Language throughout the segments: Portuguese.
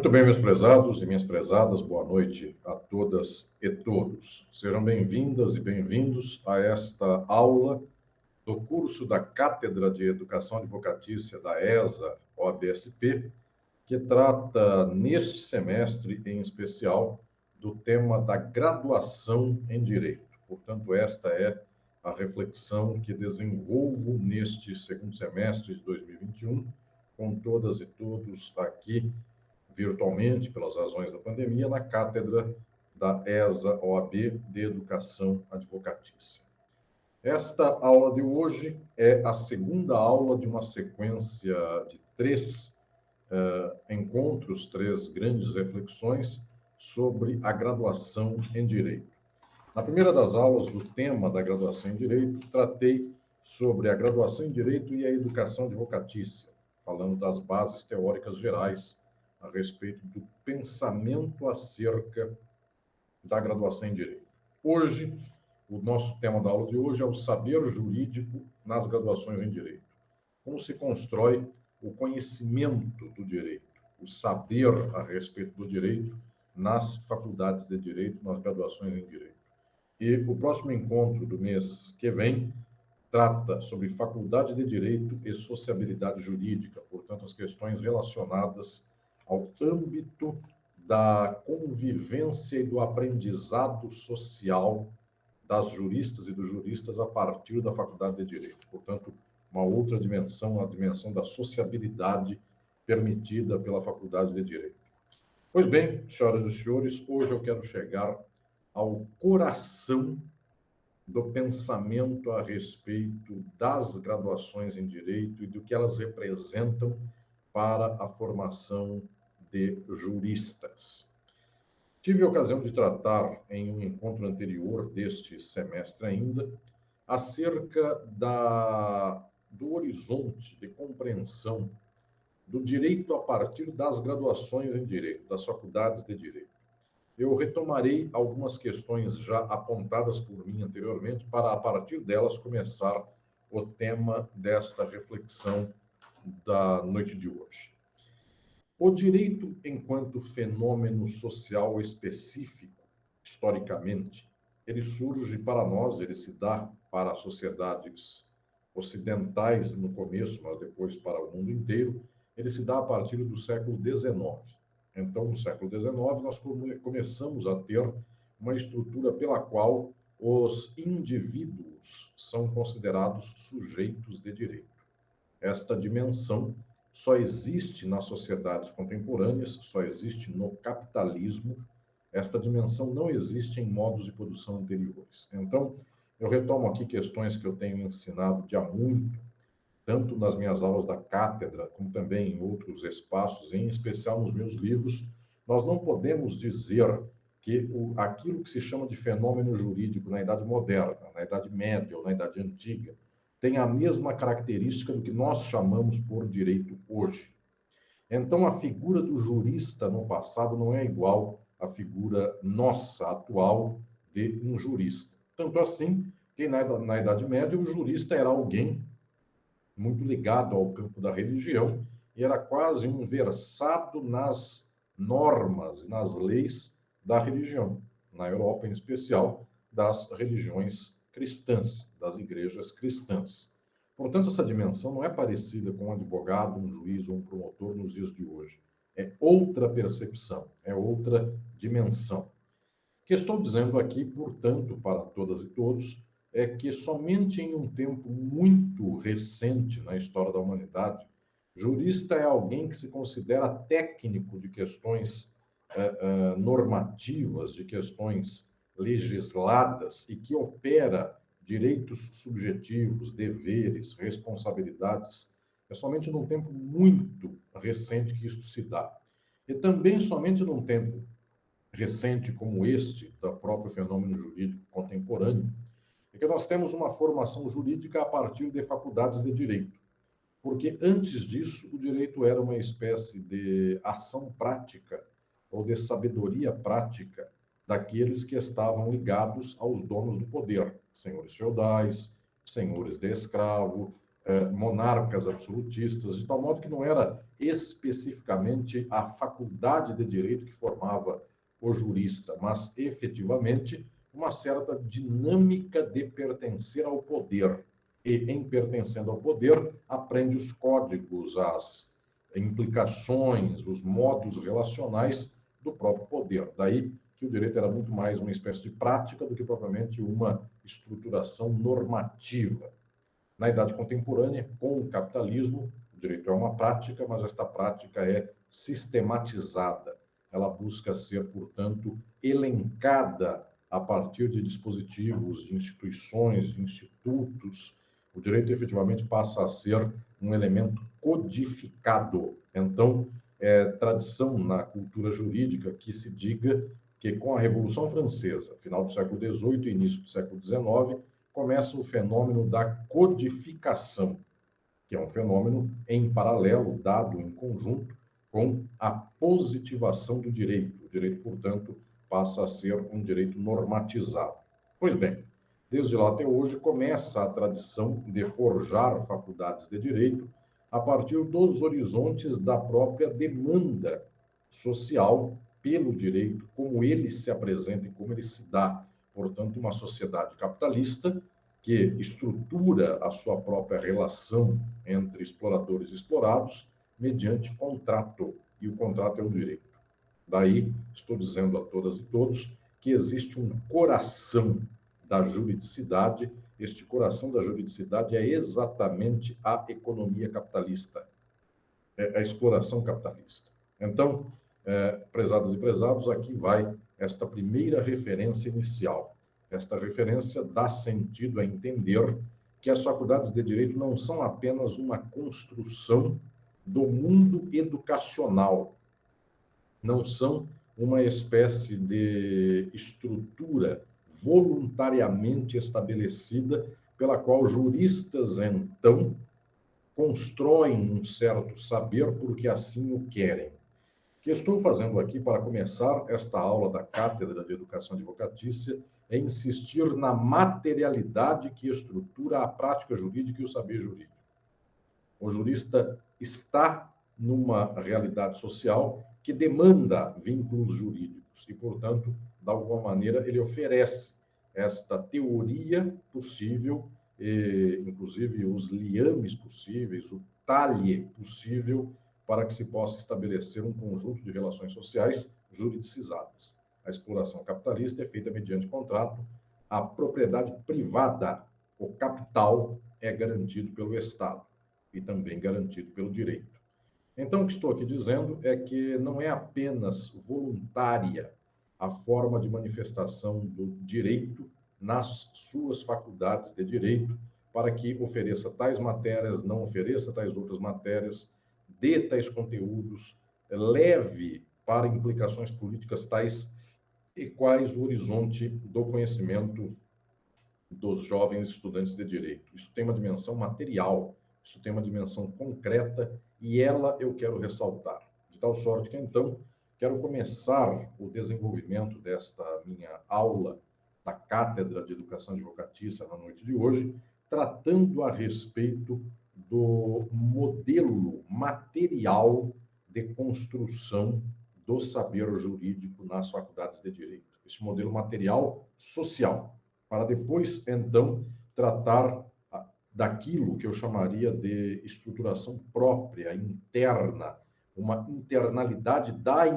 Muito bem, meus prezados e minhas prezadas, boa noite a todas e todos. Sejam bem-vindas e bem-vindos a esta aula do curso da Cátedra de Educação Advocatícia da ESA OAB-SP, que trata, neste semestre em especial, do tema da graduação em Direito. Portanto, esta é a reflexão que desenvolvo neste segundo semestre de 2021, com todas e todos aqui virtualmente, pelas razões da pandemia, na cátedra da ESA OAB de Educação Advocatícia. Esta aula de hoje é a segunda aula de uma sequência de três encontros, três grandes reflexões sobre a graduação em Direito. Na primeira das aulas do tema da graduação em Direito, tratei sobre a graduação em Direito e a educação advocatícia, falando das bases teóricas gerais a respeito do pensamento acerca da graduação em Direito. Hoje, o nosso tema da aula de hoje é o saber jurídico nas graduações em Direito. Como se constrói o conhecimento do direito, o saber a respeito do direito nas faculdades de Direito, nas graduações em Direito. E o próximo encontro do mês que vem trata sobre faculdade de Direito e sociabilidade jurídica, portanto, as questões relacionadas ao âmbito da convivência e do aprendizado social das juristas e dos juristas a partir da faculdade de Direito. Portanto, uma outra dimensão, a dimensão da sociabilidade permitida pela faculdade de Direito. Pois bem, senhoras e senhores, hoje eu quero chegar ao coração do pensamento a respeito das graduações em Direito e do que elas representam para a formação de juristas. Tive a ocasião de tratar em um encontro anterior deste semestre ainda acerca do horizonte de compreensão do direito a partir das graduações em Direito, das faculdades de Direito. Eu retomarei algumas questões já apontadas por mim anteriormente para, a partir delas, começar o tema desta reflexão da noite de hoje. O direito, enquanto fenômeno social específico, historicamente, ele surge para nós, ele se dá para as sociedades ocidentais no começo, mas depois para o mundo inteiro, ele se dá a partir do século XIX. Então, no século XIX, nós começamos a ter uma estrutura pela qual os indivíduos são considerados sujeitos de direito. Esta dimensão só existe nas sociedades contemporâneas, só existe no capitalismo. Esta dimensão não existe em modos de produção anteriores. Então, eu retomo aqui questões que eu tenho ensinado de há muito, tanto nas minhas aulas da cátedra, como também em outros espaços, em especial nos meus livros. Nós não podemos dizer que aquilo que se chama de fenômeno jurídico na Idade Moderna, na Idade Média ou na Idade Antiga, tem a mesma característica do que nós chamamos por direito hoje. Então, a figura do jurista no passado não é igual à figura nossa, atual, de um jurista. Tanto assim que na Idade Média o jurista era alguém muito ligado ao campo da religião e era quase um versado nas normas e nas leis da religião, na Europa em especial, das religiões cristãs, das igrejas cristãs. Portanto, essa dimensão não é parecida com um advogado, um juiz ou um promotor nos dias de hoje. É outra percepção, é outra dimensão. O que estou dizendo aqui, portanto, para todas e todos, é que somente em um tempo muito recente na história da humanidade, jurista é alguém que se considera técnico de questões normativas, de questões legisladas e que opera direitos subjetivos, deveres, responsabilidades. É somente num tempo muito recente que isto se dá. E também somente num tempo recente como este, do próprio fenômeno jurídico contemporâneo, é que nós temos uma formação jurídica a partir de faculdades de direito. Porque antes disso, o direito era uma espécie de ação prática ou de sabedoria prática daqueles que estavam ligados aos donos do poder, senhores feudais, senhores de escravo, monarcas absolutistas, de tal modo que não era especificamente a faculdade de direito que formava o jurista, mas efetivamente uma certa dinâmica de pertencer ao poder. E, em pertencendo ao poder, aprende os códigos, as implicações, os modos relacionais do próprio poder. Daí que o direito era muito mais uma espécie de prática do que propriamente uma estruturação normativa. Na Idade Contemporânea, com o capitalismo, o direito é uma prática, mas esta prática é sistematizada. Ela busca ser, portanto, elencada a partir de dispositivos, de instituições, de institutos. O direito efetivamente passa a ser um elemento codificado. Então, é tradição na cultura jurídica que se diga que com a Revolução Francesa, final do século XVIII e início do século XIX, começa o fenômeno da codificação, que é um fenômeno em paralelo, dado em conjunto com a positivação do direito. O direito, portanto, passa a ser um direito normatizado. Pois bem, desde lá até hoje começa a tradição de forjar faculdades de direito a partir dos horizontes da própria demanda social pelo direito, como ele se apresenta e como ele se dá. Portanto, uma sociedade capitalista que estrutura a sua própria relação entre exploradores e explorados mediante contrato, e o contrato é o direito. Daí, estou dizendo a todas e todos que existe um coração da juridicidade. Este coração da juridicidade é exatamente a economia capitalista, é a exploração capitalista. Então, prezadas e prezados, aqui vai esta primeira referência inicial. Esta referência dá sentido a entender que as faculdades de direito não são apenas uma construção do mundo educacional, não são uma espécie de estrutura voluntariamente estabelecida pela qual juristas, então, constroem um certo saber porque assim o querem. O que estou fazendo aqui para começar esta aula da Cátedra de Educação Advocatícia é insistir na materialidade que estrutura a prática jurídica e o saber jurídico. O jurista está numa realidade social que demanda vínculos jurídicos e, portanto, de alguma maneira, ele oferece esta teoria possível, inclusive os liames possíveis, o talhe possível para que se possa estabelecer um conjunto de relações sociais juridicizadas. A exploração capitalista é feita mediante contrato, a propriedade privada, o capital, é garantido pelo Estado e também garantido pelo direito. Então, o que estou aqui dizendo é que não é apenas voluntária a forma de manifestação do direito nas suas faculdades de direito, para que ofereça tais matérias, não ofereça tais outras matérias, dê tais conteúdos, leve para implicações políticas tais e quais o horizonte do conhecimento dos jovens estudantes de direito. Isso tem uma dimensão material, isso tem uma dimensão concreta e ela eu quero ressaltar. De tal sorte que, então, quero começar o desenvolvimento desta minha aula da Cátedra de Educação Advocatícia na noite de hoje, tratando a respeito do modelo material de construção do saber jurídico nas faculdades de direito. Esse modelo material social, para depois, então, tratar daquilo que eu chamaria de estruturação própria, interna, uma internalidade da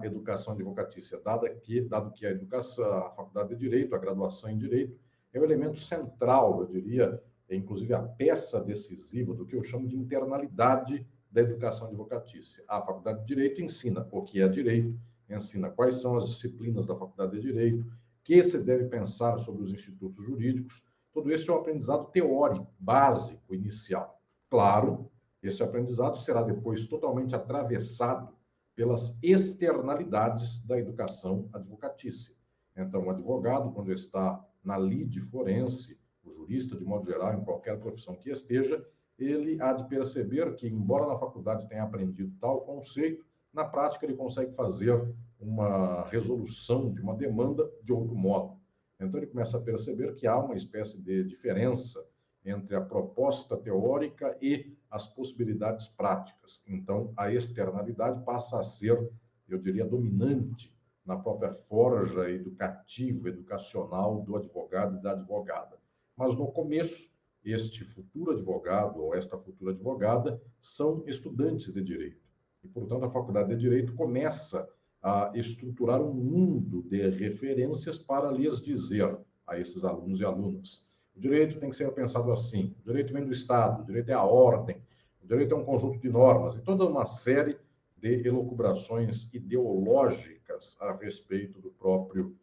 educação advocatícia, dado que a educação, a faculdade de Direito, a graduação em Direito, é o elemento central, eu diria, inclusive a peça decisiva do que eu chamo de internalidade da educação advocatícia. A faculdade de Direito ensina o que é direito, ensina quais são as disciplinas da faculdade de Direito, que se deve pensar sobre os institutos jurídicos. Todo isso é um aprendizado teórico, básico, inicial. Claro, esse aprendizado será depois totalmente atravessado pelas externalidades da educação advocatícia. Então, o advogado, quando está na lide forense, o jurista, de modo geral, em qualquer profissão que esteja, ele há de perceber que, embora na faculdade tenha aprendido tal conceito, na prática ele consegue fazer uma resolução de uma demanda de outro modo. Então ele começa a perceber que há uma espécie de diferença entre a proposta teórica e as possibilidades práticas. Então, a externalidade passa a ser, eu diria, dominante na própria forja educativa, educacional do advogado e da advogada. Mas, no começo, este futuro advogado ou esta futura advogada são estudantes de direito. E, portanto, a Faculdade de Direito começa a estruturar um mundo de referências para lhes dizer a esses alunos e alunas: o direito tem que ser pensado assim, o direito vem do Estado, o direito é a ordem, o direito é um conjunto de normas, e toda uma série de elucubrações ideológicas a respeito do próprio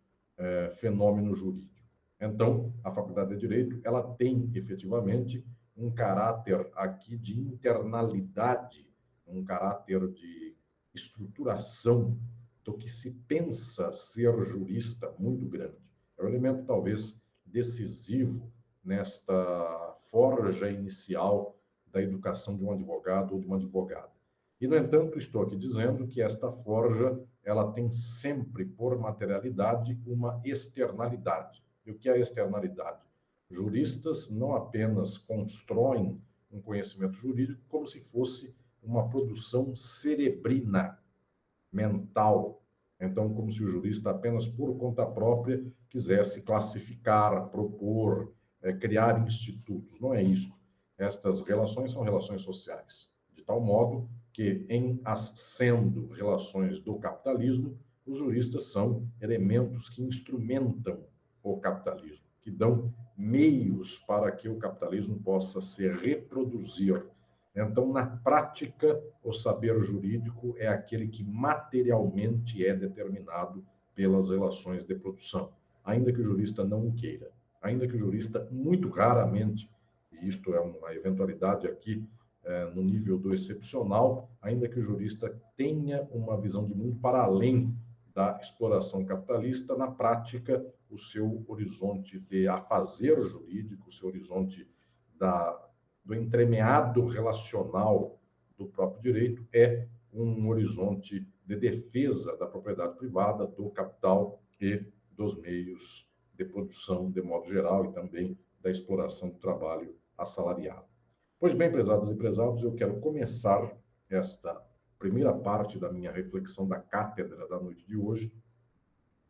fenômeno jurídico. Então, a Faculdade de Direito, ela tem efetivamente um caráter aqui de internalidade, um caráter de estruturação do que se pensa ser jurista muito grande. É um elemento talvez decisivo nesta forja inicial da educação de um advogado ou de uma advogada. E, no entanto, estou aqui dizendo que esta forja, ela tem sempre por materialidade uma externalidade. E o que é a externalidade? Juristas não apenas constroem um conhecimento jurídico como se fosse uma produção cerebrina, mental. Então, como se o jurista apenas por conta própria quisesse classificar, propor, criar institutos. Não é isso. Estas relações são relações sociais, de tal modo que, em as sendo relações do capitalismo, os juristas são elementos que instrumentam o capitalismo, que dão meios para que o capitalismo possa se reproduzir. Então, na prática, o saber jurídico é aquele que materialmente é determinado pelas relações de produção, ainda que o jurista não o queira, ainda que o jurista, muito raramente, e isto é uma eventualidade aqui no nível do excepcional, ainda que o jurista tenha uma visão de mundo para além da exploração capitalista, na prática, o seu horizonte de afazer jurídico, o seu horizonte do entremeado relacional do próprio direito é um horizonte de defesa da propriedade privada, do capital e dos meios de produção, de modo geral, e também da exploração do trabalho assalariado. Pois bem, prezadas e prezados, eu quero começar esta primeira parte da minha reflexão da cátedra da noite de hoje,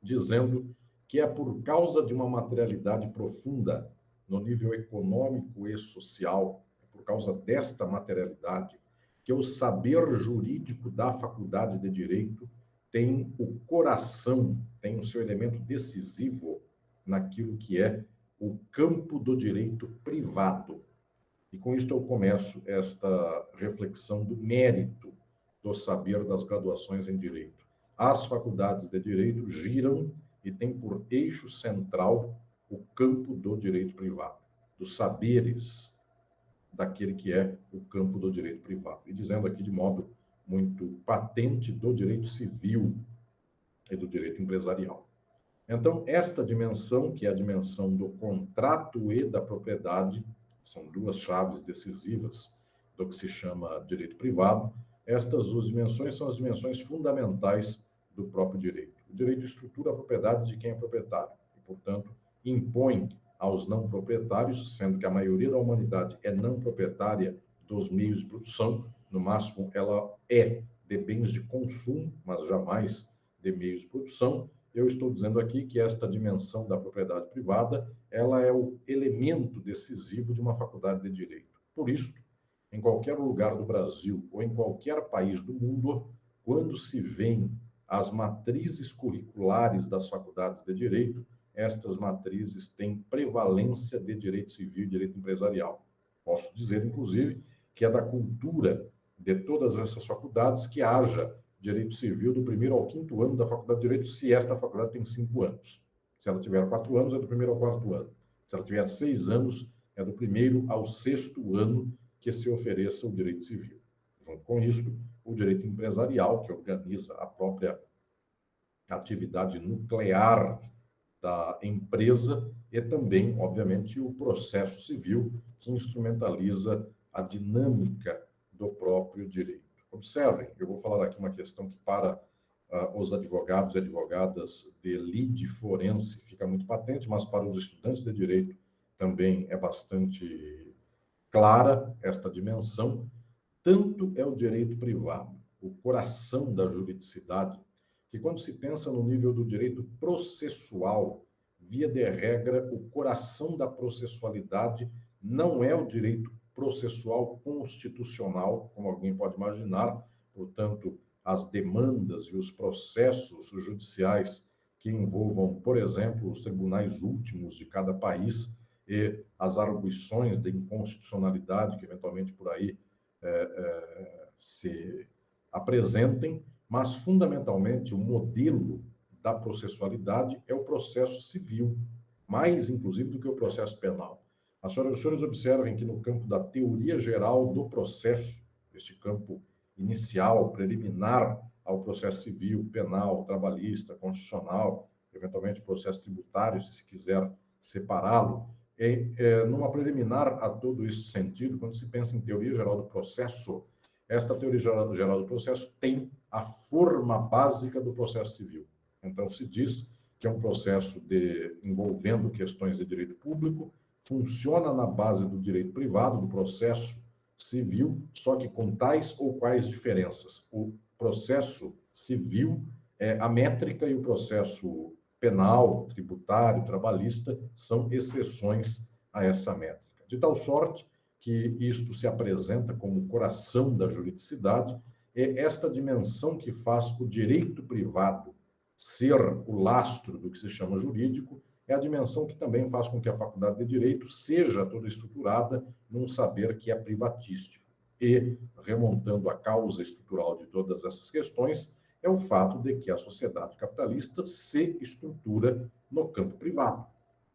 dizendo que é por causa de uma materialidade profunda no nível econômico e social, por causa desta materialidade, que o saber jurídico da Faculdade de Direito tem o coração, tem o seu elemento decisivo naquilo que é o campo do direito privado. E com isto eu começo esta reflexão do mérito do saber das graduações em Direito. As faculdades de Direito giram e têm por eixo central o campo do direito privado, dos saberes daquele que é o campo do direito privado. E dizendo aqui de modo muito patente do direito civil e do direito empresarial. Então, esta dimensão, que é a dimensão do contrato e da propriedade, são duas chaves decisivas do que se chama direito privado. Estas duas dimensões são as dimensões fundamentais do próprio direito. O direito estrutura a propriedade de quem é proprietário e, portanto, impõe aos não proprietários, sendo que a maioria da humanidade é não proprietária dos meios de produção, no máximo ela é de bens de consumo, mas jamais de meios de produção. Eu estou dizendo aqui que esta dimensão da propriedade privada, ela é o elemento decisivo de uma faculdade de direito. Por isso, em qualquer lugar do Brasil ou em qualquer país do mundo, quando se vêem as matrizes curriculares das faculdades de direito, estas matrizes têm prevalência de direito civil e direito empresarial. Posso dizer, inclusive, que é da cultura de todas essas faculdades que haja direito civil do primeiro ao quinto ano da faculdade de direito, se esta faculdade tem 5 anos. Se ela tiver 4 anos, é do primeiro ao quarto ano. Se ela tiver 6 anos, é do primeiro ao sexto ano que se ofereça o direito civil. Junto com isso, o direito empresarial, que organiza a própria atividade nuclear da empresa, e também, obviamente, o processo civil, que instrumentaliza a dinâmica do próprio direito. Observem, eu vou falar aqui uma questão que para os advogados e advogadas de lide forense fica muito patente, mas para os estudantes de direito também é bastante clara esta dimensão. Tanto é o direito privado, o coração da juridicidade, que quando se pensa no nível do direito processual, via de regra, o coração da processualidade não é o direito processual constitucional, como alguém pode imaginar, portanto, as demandas e os processos judiciais que envolvam, por exemplo, os tribunais últimos de cada país e as arguições de inconstitucionalidade que eventualmente por aí se apresentem, mas fundamentalmente o modelo da processualidade é o processo civil, mais inclusive do que o processo penal. As senhoras e os senhores observem que no campo da teoria geral do processo, este campo inicial, preliminar ao processo civil, penal, trabalhista, constitucional, eventualmente processo tributário, se quiser separá-lo, numa preliminar a todo esse sentido, quando se pensa em teoria geral do processo, esta teoria geral do processo tem a forma básica do processo civil. Então, se diz que é um processo envolvendo questões de direito público, funciona na base do direito privado, do processo civil, só que com tais ou quais diferenças. O processo civil, a métrica e o processo penal, tributário, trabalhista, são exceções a essa métrica. De tal sorte que isto se apresenta como o coração da juridicidade, é esta dimensão que faz o direito privado ser o lastro do que se chama jurídico, é a dimensão que também faz com que a Faculdade de Direito seja toda estruturada num saber que é privatístico. E, remontando a causa estrutural de todas essas questões, é o fato de que a sociedade capitalista se estrutura no campo privado.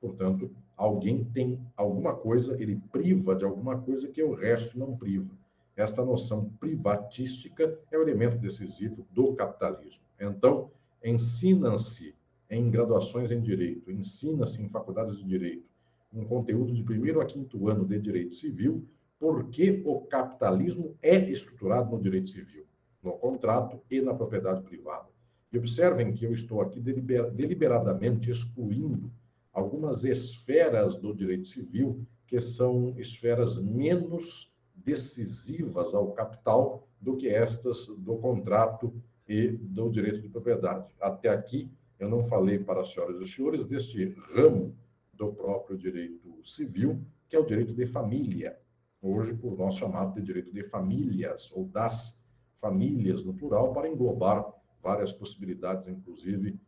Portanto, alguém tem alguma coisa, ele priva de alguma coisa que o resto não priva. Esta noção privatística é o elemento decisivo do capitalismo. Então, ensina-se em graduações em direito, ensina-se em faculdades de direito, um conteúdo de 1º a 5º ano de direito civil, porque o capitalismo é estruturado no direito civil, no contrato e na propriedade privada. E observem que eu estou aqui deliberadamente excluindo algumas esferas do direito civil que são esferas menos decisivas ao capital do que estas do contrato e do direito de propriedade. Até aqui, eu não falei para as senhoras e os senhores deste ramo do próprio direito civil, que é o direito de família, hoje por nós chamado de direito de famílias, ou das famílias no plural, para englobar várias possibilidades, inclusive,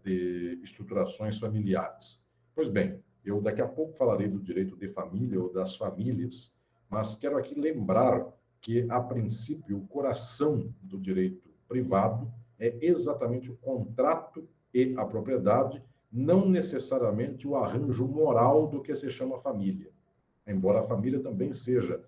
de estruturações familiares. Pois bem, eu daqui a pouco falarei do direito de família ou das famílias, mas quero aqui lembrar que, a princípio, o coração do direito privado é exatamente o contrato e a propriedade, não necessariamente o arranjo moral do que se chama família. Embora a família também seja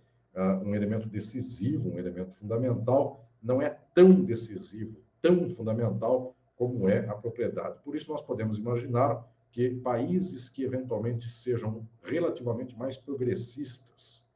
um elemento decisivo, um elemento fundamental, não é tão decisivo, tão fundamental como é a propriedade. Por isso, nós podemos imaginar que países que eventualmente sejam relativamente mais progressistas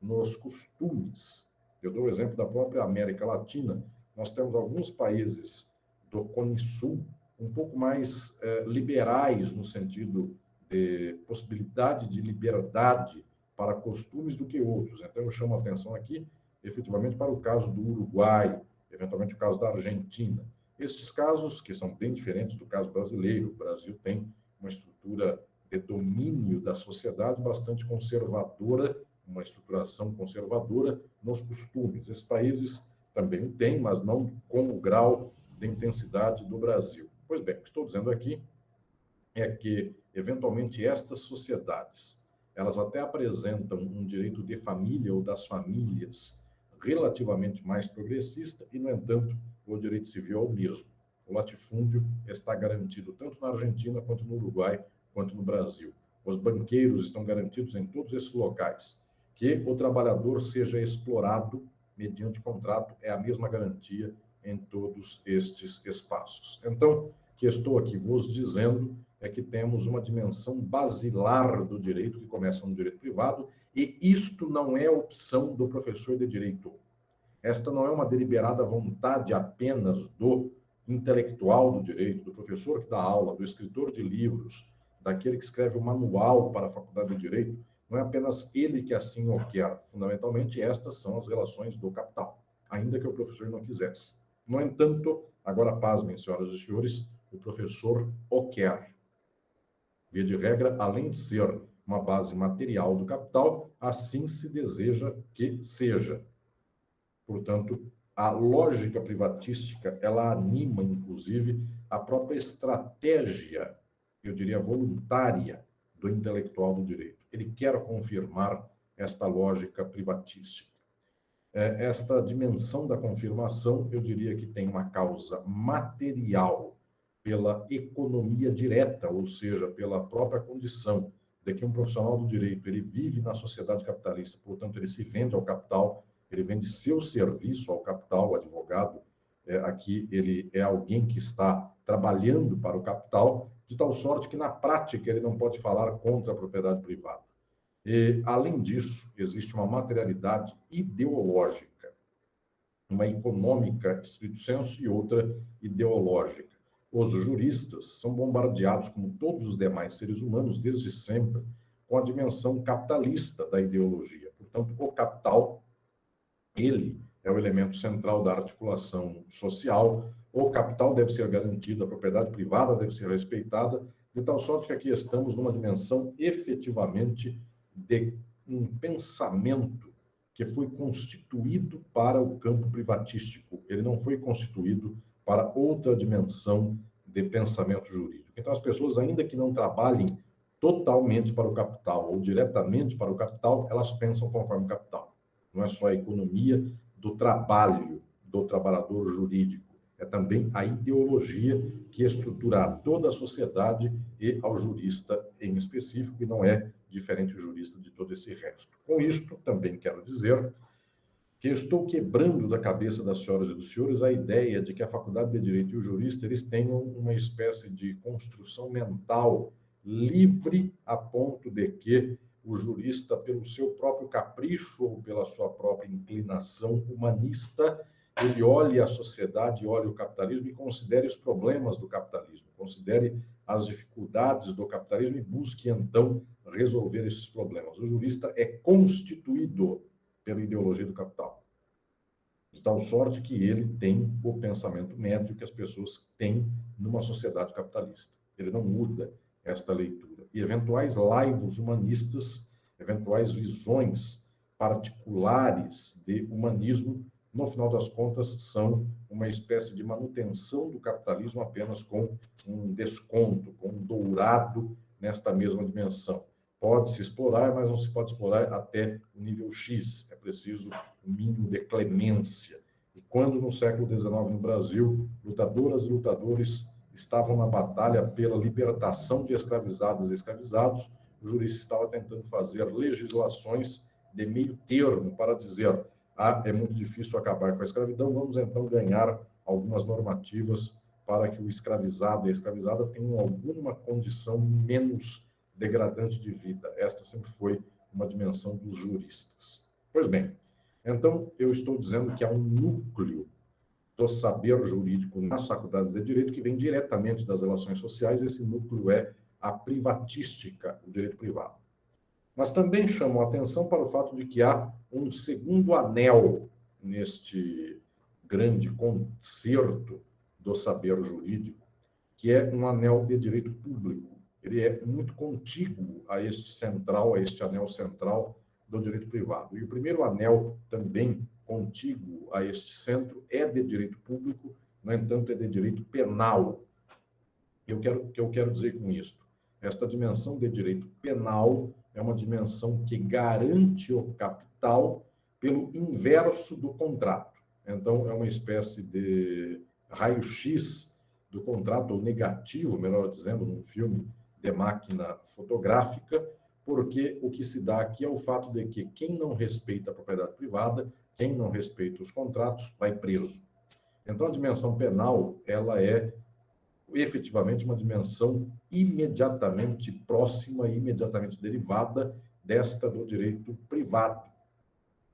nos costumes, eu dou o exemplo da própria América Latina, nós temos alguns países do Cone Sul um pouco mais liberais no sentido de possibilidade de liberdade para costumes do que outros. Então, eu chamo a atenção aqui, efetivamente, para o caso do Uruguai, eventualmente o caso da Argentina. Estes casos, que são bem diferentes do caso brasileiro, o Brasil tem uma estrutura de domínio da sociedade bastante conservadora, uma estruturação conservadora nos costumes. Esses países também têm, mas não com o grau de intensidade do Brasil. Pois bem, o que estou dizendo aqui é que, eventualmente, estas sociedades, elas até apresentam um direito de família ou das famílias relativamente mais progressista e, no entanto, o direito civil é o mesmo. O latifúndio está garantido tanto na Argentina, quanto no Uruguai, quanto no Brasil. Os banqueiros estão garantidos em todos esses locais. Que o trabalhador seja explorado mediante contrato é a mesma garantia em todos estes espaços. Então, o que estou aqui vos dizendo é que temos uma dimensão basilar do direito, que começa no direito privado, e isto não é opção do professor de direito. Esta não é uma deliberada vontade apenas do intelectual do direito, do professor que dá aula, do escritor de livros, daquele que escreve o manual para a Faculdade de Direito, não é apenas ele que assim o quer. Fundamentalmente, estas são as relações do capital, ainda que o professor não quisesse. No entanto, agora pasmem, senhoras e senhores, o professor o quer. Via de regra, além de ser uma base material do capital, assim se deseja que seja. Portanto, a lógica privatística, ela anima, inclusive, a própria estratégia, eu diria, voluntária do intelectual do direito. Ele quer confirmar esta lógica privatística. Esta dimensão da confirmação, eu diria que tem uma causa material pela economia direta, ou seja, pela própria condição de que um profissional do direito, ele vive na sociedade capitalista, portanto, ele se vende ao capital, ele vende seu serviço ao capital, o advogado, aqui ele é alguém que está trabalhando para o capital, de tal sorte que, na prática, ele não pode falar contra a propriedade privada. E, além disso, existe uma materialidade ideológica, uma econômica, estrito senso, e outra ideológica. Os juristas são bombardeados, como todos os demais seres humanos, desde sempre, com a dimensão capitalista da ideologia. Portanto, o capital, ele é o elemento central da articulação social. O capital deve ser garantido, a propriedade privada deve ser respeitada, de tal sorte que aqui estamos numa dimensão efetivamente de um pensamento que foi constituído para o campo privatístico. Ele não foi constituído para outra dimensão de pensamento jurídico. Então, as pessoas, ainda que não trabalhem totalmente para o capital ou diretamente para o capital, elas pensam conforme o capital. Não é só a economia do trabalho do trabalhador jurídico, é também a ideologia que estrutura toda a sociedade e ao jurista em específico, e não é diferente o jurista de todo esse resto. Com isto, também quero dizer que estou quebrando da cabeça das senhoras e dos senhores a ideia de que a Faculdade de Direito e o jurista eles tenham uma espécie de construção mental livre a ponto de que o jurista, pelo seu próprio capricho ou pela sua própria inclinação humanista, ele olhe a sociedade, olhe o capitalismo e considere os problemas do capitalismo, considere as dificuldades do capitalismo e busque, então, resolver esses problemas. O jurista é constituído pela ideologia do capital, de tal sorte que ele tem o pensamento médio que as pessoas têm numa sociedade capitalista. Ele não muda esta leitura. E eventuais laivos humanistas, eventuais visões particulares de humanismo, no final das contas, são uma espécie de manutenção do capitalismo apenas com um desconto, com um dourado nesta mesma dimensão. Pode-se explorar, mas não se pode explorar até o nível X. É preciso um mínimo de clemência. E quando, no século XIX, no Brasil, lutadoras e lutadores estavam na batalha pela libertação de escravizadas e escravizados, o jurista estava tentando fazer legislações de meio termo para dizer: é muito difícil acabar com a escravidão, vamos então ganhar algumas normativas para que o escravizado e a escravizada tenham alguma condição menos degradante de vida. Esta sempre foi uma dimensão dos juristas. Pois bem, então eu estou dizendo que há um núcleo do saber jurídico nas faculdades de direito que vem diretamente das relações sociais. Esse núcleo é a privatística, o direito privado. Mas também chamo a atenção para o fato de que há um segundo anel neste grande concerto do saber jurídico, que é um anel de direito público. Ele é muito contíguo a este central, a este anel central do direito privado. E o primeiro anel, também contíguo a este centro, é de direito público, no entanto, é de direito penal. O que eu quero dizer com isso? Esta dimensão de direito penal é uma dimensão que garante o capital pelo inverso do contrato. Então, é uma espécie de raio-x do contrato, ou negativo, melhor dizendo, num filme de máquina fotográfica, porque o que se dá aqui é o fato de que quem não respeita a propriedade privada, quem não respeita os contratos, vai preso. Então, a dimensão penal, ela é efetivamente uma dimensão imediatamente próxima e imediatamente derivada desta do direito privado.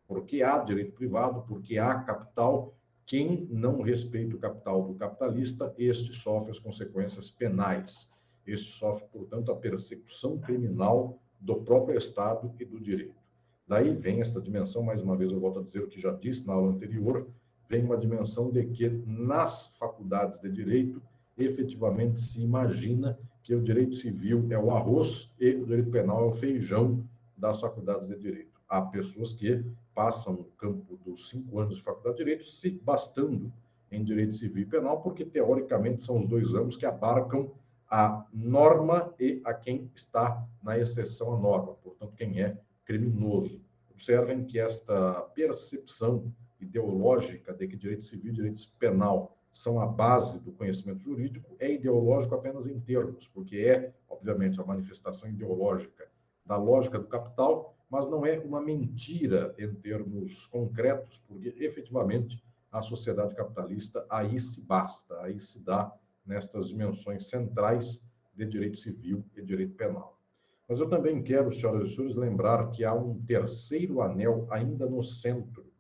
Porque há direito privado, porque há capital. Quem não respeita o capital do capitalista, este sofre as consequências penais. este sofre, portanto, a persecução criminal do próprio Estado e do direito. Daí vem esta dimensão, mais uma vez eu volto a dizer o que já disse na aula anterior, vem uma dimensão de que nas faculdades de direito, efetivamente se imagina que o direito civil é o arroz e o direito penal é o feijão das faculdades de direito. Há pessoas que passam no campo dos 5 anos de faculdade de direito se bastando em direito civil e penal, porque teoricamente são os 2 ramos que abarcam a norma e a quem está na exceção à norma, portanto, quem é criminoso. Observem que esta percepção ideológica de que direito civil e direito penal são a base do conhecimento jurídico é ideológico apenas em termos, porque é, obviamente, a manifestação ideológica da lógica do capital, mas não é uma mentira em termos concretos, porque efetivamente a sociedade capitalista aí se basta, aí se dá nestas dimensões centrais de direito civil e direito penal. Mas eu também quero, senhoras e senhores, lembrar que há um terceiro anel ainda no centro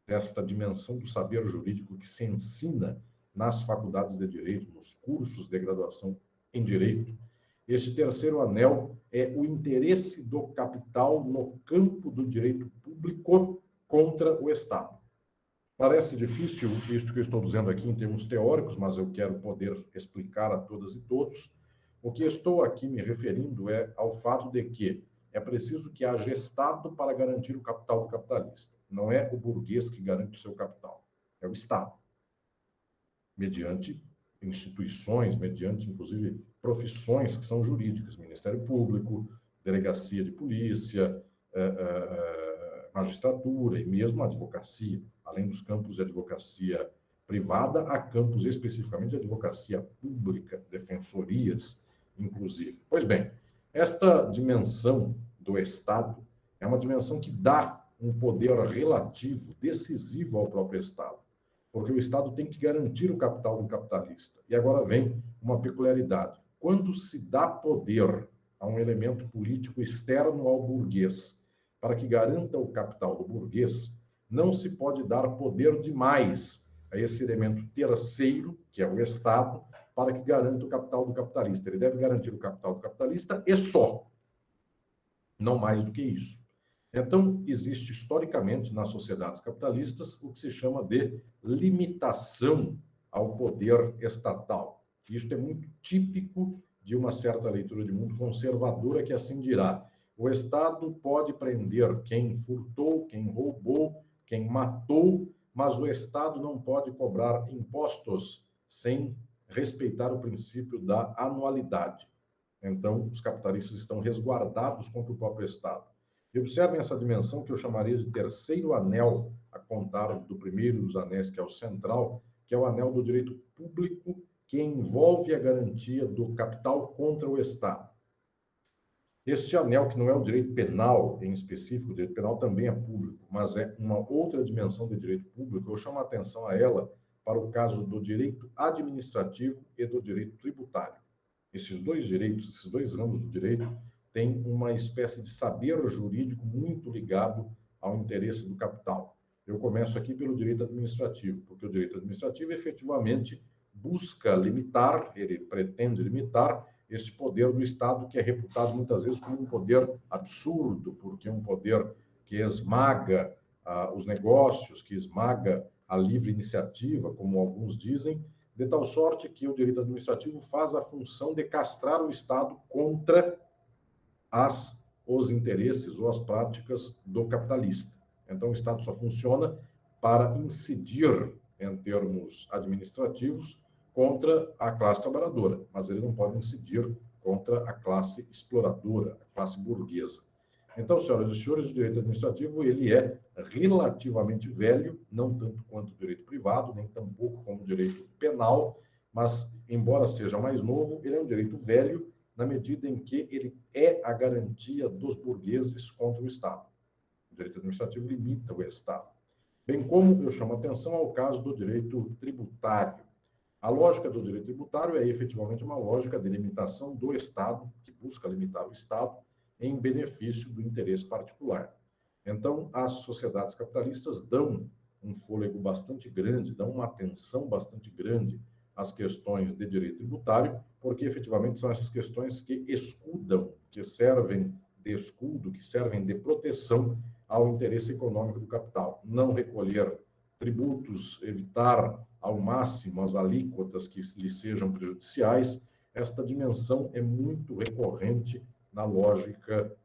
desta dimensão do saber jurídico que se ensina nas faculdades de direito, nos cursos de graduação em direito. Este terceiro anel é o interesse do capital no campo do direito público contra o Estado. Parece difícil isto que eu estou dizendo aqui em termos teóricos, mas eu quero poder explicar a todas e todos. O que estou aqui me referindo é ao fato de que é preciso que haja Estado para garantir o capital do capitalista. Não é o burguês que garante o seu capital, é o Estado. Mediante instituições, mediante, inclusive, profissões que são jurídicas, Ministério Público, Delegacia de Polícia, magistratura e mesmo advocacia, além dos campos de advocacia privada, há campos especificamente de advocacia pública, defensorias, inclusive. Pois bem, esta dimensão do Estado é uma dimensão que dá um poder relativo, decisivo ao próprio Estado, porque o Estado tem que garantir o capital do capitalista. E agora vem uma peculiaridade. Quando se dá poder a um elemento político externo ao burguês, para que garanta o capital do burguês, não se pode dar poder demais a esse elemento terceiro, que é o Estado, para que garanta o capital do capitalista. Ele deve garantir o capital do capitalista e só, não mais do que isso. Então, existe historicamente nas sociedades capitalistas o que se chama de limitação ao poder estatal. Isso é muito típico de uma certa leitura de mundo conservadora que assim dirá: o Estado pode prender quem furtou, quem roubou, quem matou, mas o Estado não pode cobrar impostos sem respeitar o princípio da anualidade. Então, os capitalistas estão resguardados contra o próprio Estado. E observem essa dimensão que eu chamaria de terceiro anel, a contar do primeiro dos anéis, que é o central, que é o anel do direito público, que envolve a garantia do capital contra o Estado. Este anel, que não é o direito penal em específico, o direito penal também é público, mas é uma outra dimensão do direito público, eu chamo a atenção a ela para o caso do direito administrativo e do direito tributário. Esses dois direitos, esses dois ramos do direito, têm uma espécie de saber jurídico muito ligado ao interesse do capital. Eu começo aqui pelo direito administrativo, porque o direito administrativo efetivamente busca limitar, ele pretende limitar esse poder do Estado, que é reputado muitas vezes como um poder absurdo, porque é um poder que esmaga os negócios, que esmaga a livre iniciativa, como alguns dizem, de tal sorte que o direito administrativo faz a função de castrar o Estado contra os interesses ou as práticas do capitalista. Então, o Estado só funciona para incidir, em termos administrativos, contra a classe trabalhadora, mas ele não pode incidir contra a classe exploradora, a classe burguesa. Então, senhoras e senhores, o direito administrativo ele é relativamente velho, não tanto quanto o direito privado, nem tampouco como o direito penal, mas, embora seja mais novo, ele é um direito velho na medida em que ele é a garantia dos burgueses contra o Estado. O direito administrativo limita o Estado. Bem como eu chamo a atenção ao caso do direito tributário. A lógica do direito tributário é efetivamente uma lógica de limitação do Estado, que busca limitar o Estado em benefício do interesse particular. Então, as sociedades capitalistas dão um fôlego bastante grande, dão uma atenção bastante grande as questões de direito tributário, porque efetivamente são essas questões que escudam, que servem de escudo, que servem de proteção ao interesse econômico do capital. Não recolher tributos, evitar ao máximo as alíquotas que lhe sejam prejudiciais, esta dimensão é muito recorrente na lógica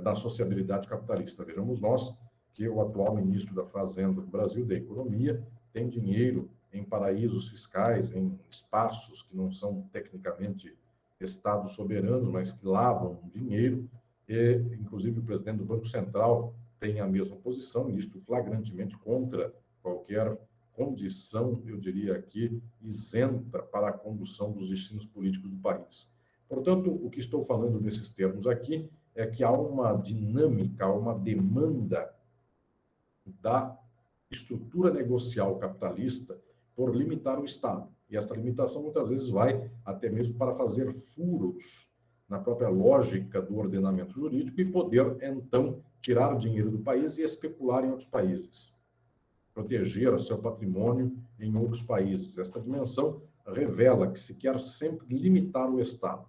da sociabilidade capitalista. Vejamos nós que o atual ministro da Fazenda do Brasil, da Economia, tem dinheiro em paraísos fiscais, em espaços que não são tecnicamente estados soberanos, mas que lavam dinheiro, e, inclusive, o presidente do Banco Central tem a mesma posição, e isto flagrantemente contra qualquer condição, eu diria aqui, isenta para a condução dos destinos políticos do país. Portanto, o que estou falando nesses termos aqui é que há uma dinâmica, uma demanda da estrutura negocial capitalista por limitar o Estado. E esta limitação muitas vezes vai até mesmo para fazer furos na própria lógica do ordenamento jurídico e poder, então, tirar o dinheiro do país e especular em outros países, proteger o seu patrimônio em outros países. Esta dimensão revela que se quer sempre limitar o Estado,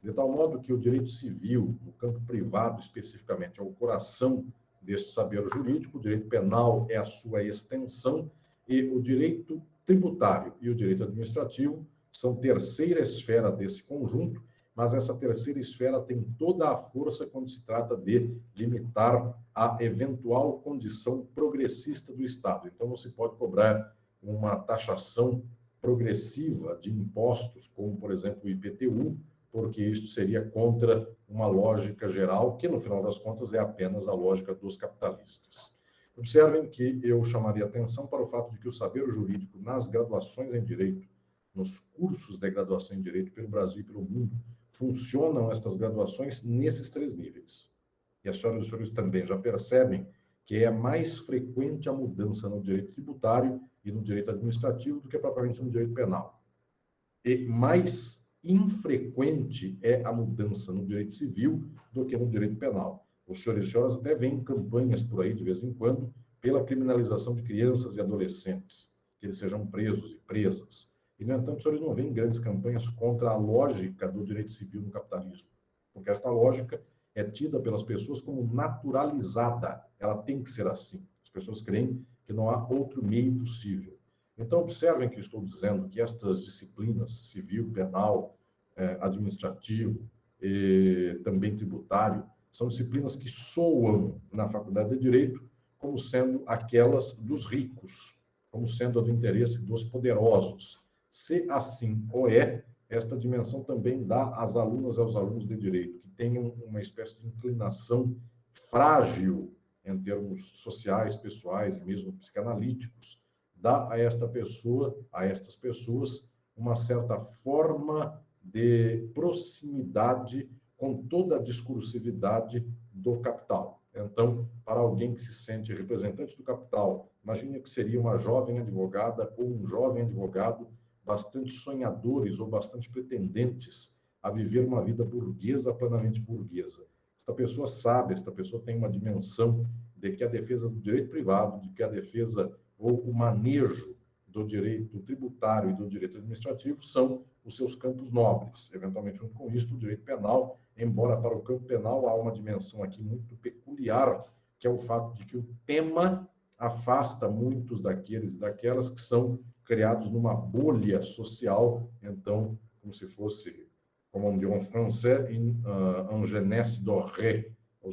de tal modo que o direito civil, no campo privado especificamente, é o coração deste saber jurídico, o direito penal é a sua extensão, e o direito tributário e o direito administrativo são terceira esfera desse conjunto, mas essa terceira esfera tem toda a força quando se trata de limitar a eventual condição progressista do Estado. Então, não se pode cobrar uma taxação progressiva de impostos, como, por exemplo, o IPTU, porque isso seria contra uma lógica geral, que, no final das contas, é apenas a lógica dos capitalistas. Observem que eu chamaria atenção para o fato de que o saber jurídico nas graduações em Direito, nos cursos de graduação em Direito pelo Brasil e pelo mundo, funcionam estas graduações nesses três níveis. E as senhoras e os senhores também já percebem que é mais frequente a mudança no direito tributário e no direito administrativo do que propriamente no direito penal. E mais infrequente é a mudança no direito civil do que no direito penal. Os senhores e senhoras até veem campanhas por aí, de vez em quando, pela criminalização de crianças e adolescentes, que eles sejam presos e presas. E, no entanto, os senhores não veem grandes campanhas contra a lógica do direito civil no capitalismo, porque esta lógica é tida pelas pessoas como naturalizada. Ela tem que ser assim. As pessoas creem que não há outro meio possível. Então, observem que eu estou dizendo que estas disciplinas, civil, penal, administrativo e também tributário, são disciplinas que soam na Faculdade de Direito como sendo aquelas dos ricos, como sendo a do interesse dos poderosos. Se assim o é, esta dimensão também dá às alunas e aos alunos de Direito, que tenham uma espécie de inclinação frágil em termos sociais, pessoais e mesmo psicanalíticos, dá a estas pessoas, uma certa forma de proximidade com toda a discursividade do capital. Então, para alguém que se sente representante do capital, imagine que seria uma jovem advogada ou um jovem advogado bastante sonhadores ou bastante pretendentes a viver uma vida burguesa, plenamente burguesa. Esta pessoa sabe, esta pessoa tem uma dimensão de que a defesa do direito privado, de que a defesa ou o manejo do direito tributário e do direito administrativo são os seus campos nobres. Eventualmente, junto com isso, o direito penal, embora para o campo penal há uma dimensão aqui muito peculiar, que é o fato de que o tema afasta muitos daqueles e daquelas que são criados numa bolha social, então, como se fosse, como on dit en français, une jeunesse dorée, ou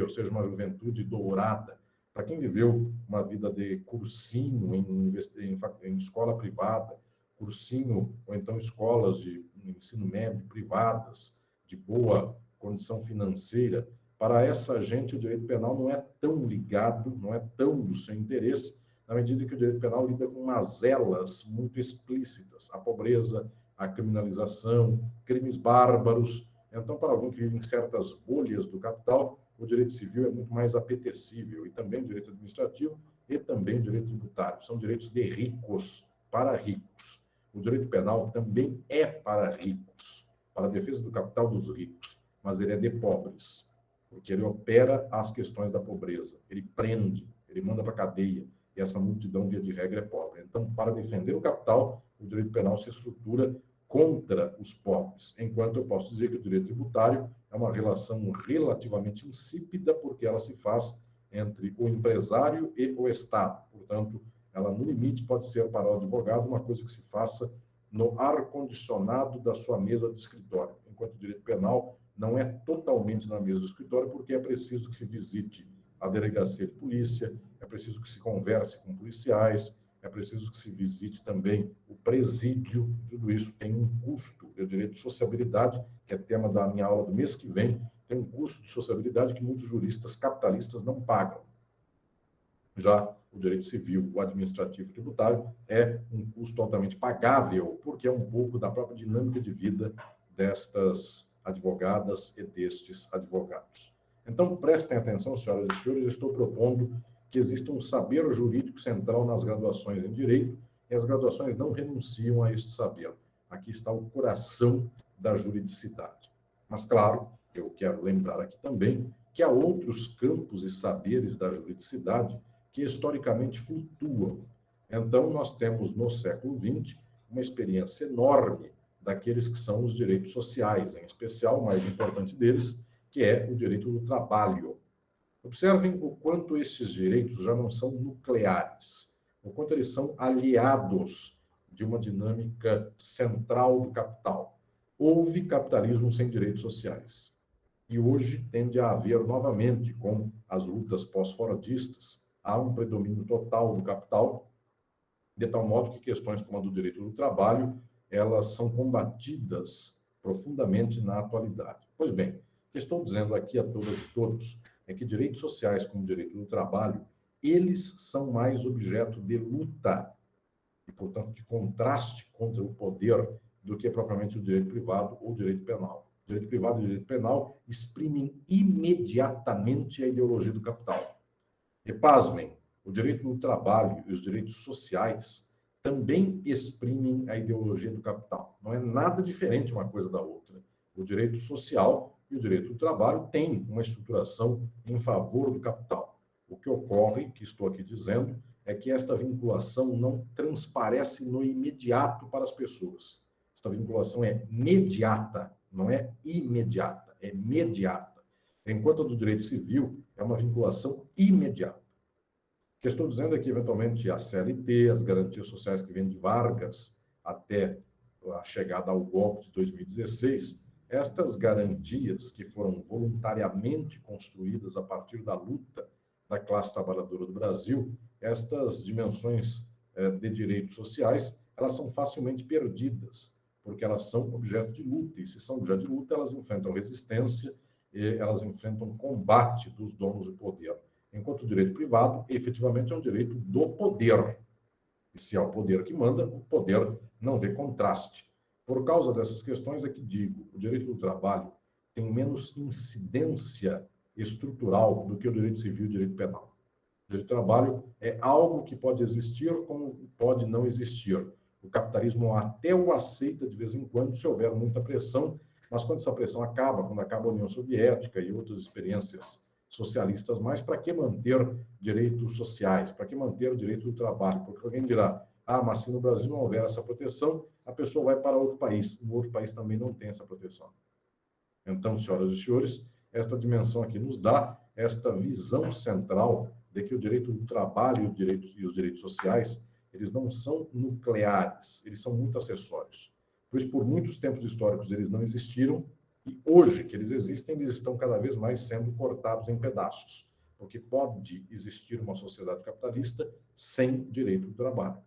seja, uma juventude dourada. Para quem viveu uma vida de cursinho em escola privada, cursinho ou então escolas de ensino médio privadas, de boa condição financeira, para essa gente o direito penal não é tão ligado, não é tão do seu interesse, na medida que o direito penal lida com mazelas muito explícitas, a pobreza, a criminalização, crimes bárbaros. Então, para alguém que vive em certas bolhas do capital, o direito civil é muito mais apetecível, e também o direito administrativo e também o direito tributário. São direitos de ricos para ricos. O direito penal também é para ricos, para a defesa do capital dos ricos, mas ele é de pobres, porque ele opera as questões da pobreza, ele prende, ele manda para a cadeia, e essa multidão, via de regra, é pobre. Então, para defender o capital, o direito penal se estrutura contra os pobres, enquanto eu posso dizer que o direito tributário é uma relação relativamente insípida, porque ela se faz entre o empresário e o Estado. Portanto, ela, no limite, pode ser para o advogado uma coisa que se faça no ar-condicionado da sua mesa de escritório, enquanto o direito penal não é totalmente na mesa do escritório, porque é preciso que se visite a delegacia de polícia, é preciso que se converse com policiais, é preciso que se visite também o presídio. Tudo isso tem um custo. O direito de sociabilidade, que é tema da minha aula do mês que vem, tem um custo de sociabilidade que muitos juristas capitalistas não pagam. Já o direito civil, o administrativo e tributário é um custo altamente pagável, porque é um pouco da própria dinâmica de vida destas advogadas e destes advogados. Então, prestem atenção, senhoras e senhores, eu estou propondo que exista um saber jurídico central nas graduações em direito, e as graduações não renunciam a este saber. Aqui está o coração da juridicidade. Mas, claro, eu quero lembrar aqui também que há outros campos e saberes da juridicidade que historicamente flutuam. Então, nós temos no século XX uma experiência enorme daqueles que são os direitos sociais, em especial o mais importante deles, que é o direito do trabalho. Observem o quanto esses direitos já não são nucleares, o quanto eles são aliados de uma dinâmica central do capital. Houve capitalismo sem direitos sociais. E hoje tende a haver novamente, com as lutas pós-fordistas, há um predomínio total do capital, de tal modo que questões como a do direito do trabalho, elas são combatidas profundamente na atualidade. Pois bem, o que estou dizendo aqui a todas e todos é que direitos sociais, como o direito do trabalho, eles são mais objeto de luta e, portanto, de contraste contra o poder do que propriamente o direito privado ou o direito penal. O direito privado e o direito penal exprimem imediatamente a ideologia do capital. E, pasmem, o direito do trabalho e os direitos sociais também exprimem a ideologia do capital. Não é nada diferente uma coisa da outra. O direito social e o direito do trabalho têm uma estruturação em favor do capital. O que ocorre, que estou aqui dizendo, é que esta vinculação não transparece no imediato para as pessoas. Esta vinculação é mediata, não é imediata, é mediata. Enquanto a do direito civil é uma vinculação imediata. O que estou dizendo é que, eventualmente, a CLT, as garantias sociais que vêm de Vargas até a chegada ao golpe de 2016, estas garantias que foram voluntariamente construídas a partir da luta da classe trabalhadora do Brasil, estas dimensões de direitos sociais, elas são facilmente perdidas, porque elas são objeto de luta, e se são objeto de luta, elas enfrentam resistência, e elas enfrentam combate dos donos de poder. Enquanto o direito privado, efetivamente, é um direito do poder. E se é o poder que manda, o poder não vê contraste. Por causa dessas questões é que digo, o direito do trabalho tem menos incidência estrutural do que o direito civil e o direito penal. O direito do trabalho é algo que pode existir como pode não existir. O capitalismo até o aceita de vez em quando, se houver muita pressão, mas quando essa pressão acaba, quando acaba a União Soviética e outras experiências socialistas mais, para que manter direitos sociais? Para que manter o direito do trabalho? Porque alguém dirá, mas se no Brasil não houver essa proteção, a pessoa vai para outro país. Um outro país também não tem essa proteção. Então, senhoras e senhores, esta dimensão aqui nos dá esta visão central de que o direito do trabalho e os direitos sociais, eles não são nucleares, eles são muito acessórios. Pois por muitos tempos históricos eles não existiram, e hoje que eles existem, eles estão cada vez mais sendo cortados em pedaços, porque pode existir uma sociedade capitalista sem direito do trabalho.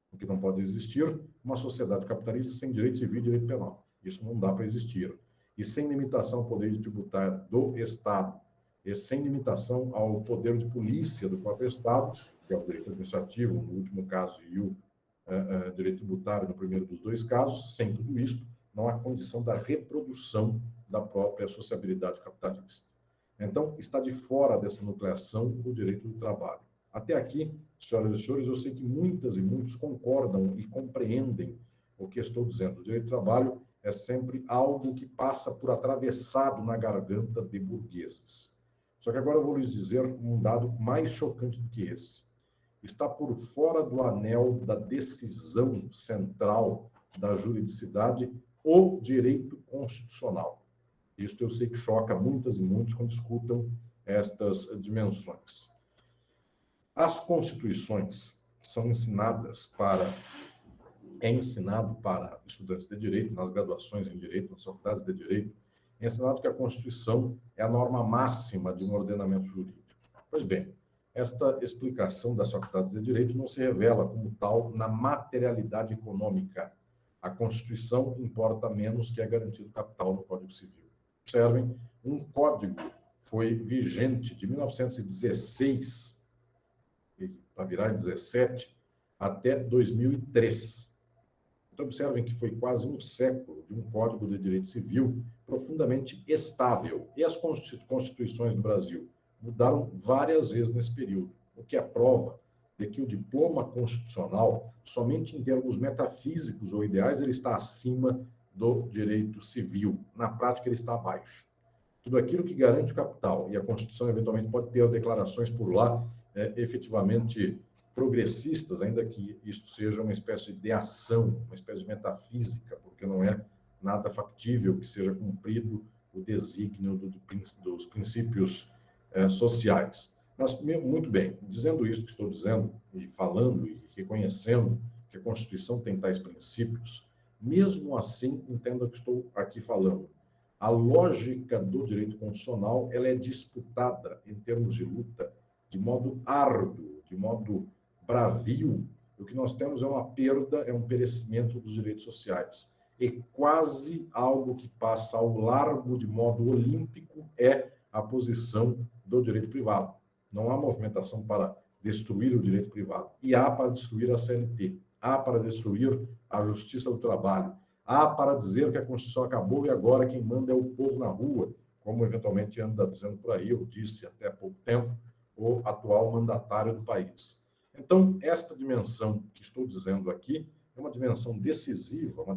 Porque não pode existir uma sociedade capitalista sem direito civil e direito penal. Isso não dá para existir. E sem limitação ao poder tributário do Estado, e sem limitação ao poder de polícia do próprio Estado, que é o direito administrativo, no último caso, e o direito tributário, no primeiro dos dois casos, sem tudo isso, não há condição da reprodução da própria sociabilidade capitalista. Então, está de fora dessa nucleação o direito do trabalho. Até aqui, senhoras e senhores, eu sei que muitas e muitos concordam e compreendem o que estou dizendo. O direito do trabalho é sempre algo que passa por atravessado na garganta de burgueses. Só que agora eu vou lhes dizer um dado mais chocante do que esse. está por fora do anel da decisão central da juridicidade o direito constitucional. Isso eu sei que choca muitas e muitos quando escutam estas dimensões. As constituições são ensinado para estudantes de direito, nas graduações em direito, nas faculdades de direito, é ensinado que a Constituição é a norma máxima de um ordenamento jurídico. Pois bem, esta explicação das faculdades de direito não se revela como tal na materialidade econômica. A Constituição importa menos que a garantia do capital no Código Civil. Observem, um código foi vigente de 1916, para virar 17, até 2003. Então, observem que foi quase um século de um Código de Direito Civil profundamente estável. E as constituições do Brasil mudaram várias vezes nesse período, o que é prova de que o diploma constitucional, somente em termos metafísicos ou ideais, ele está acima do direito civil. Na prática, ele está abaixo. Tudo aquilo que garante o capital, e a Constituição eventualmente pode ter declarações por lá efetivamente progressistas, ainda que isto seja uma espécie de ação, uma espécie de metafísica, porque não é nada factível que seja cumprido o desígnio dos princípios sociais. Mas, muito bem, dizendo isso que estou dizendo, e falando e reconhecendo que a Constituição tem tais princípios, mesmo assim, entenda o que estou aqui falando. A lógica do direito constitucional ela é disputada em termos de luta de modo árduo, de modo bravio. O que nós temos é uma perda, é um perecimento dos direitos sociais. E quase algo que passa ao largo de modo olímpico é a posição do direito privado. Não há movimentação para destruir o direito privado. E há para destruir a CLT. Há para destruir a Justiça do Trabalho. Há para dizer que a Constituição acabou e agora quem manda é o povo na rua, como eventualmente anda dizendo por aí, eu disse até há pouco tempo, o atual mandatário do país. Então, esta dimensão que estou dizendo aqui é uma dimensão decisiva, uma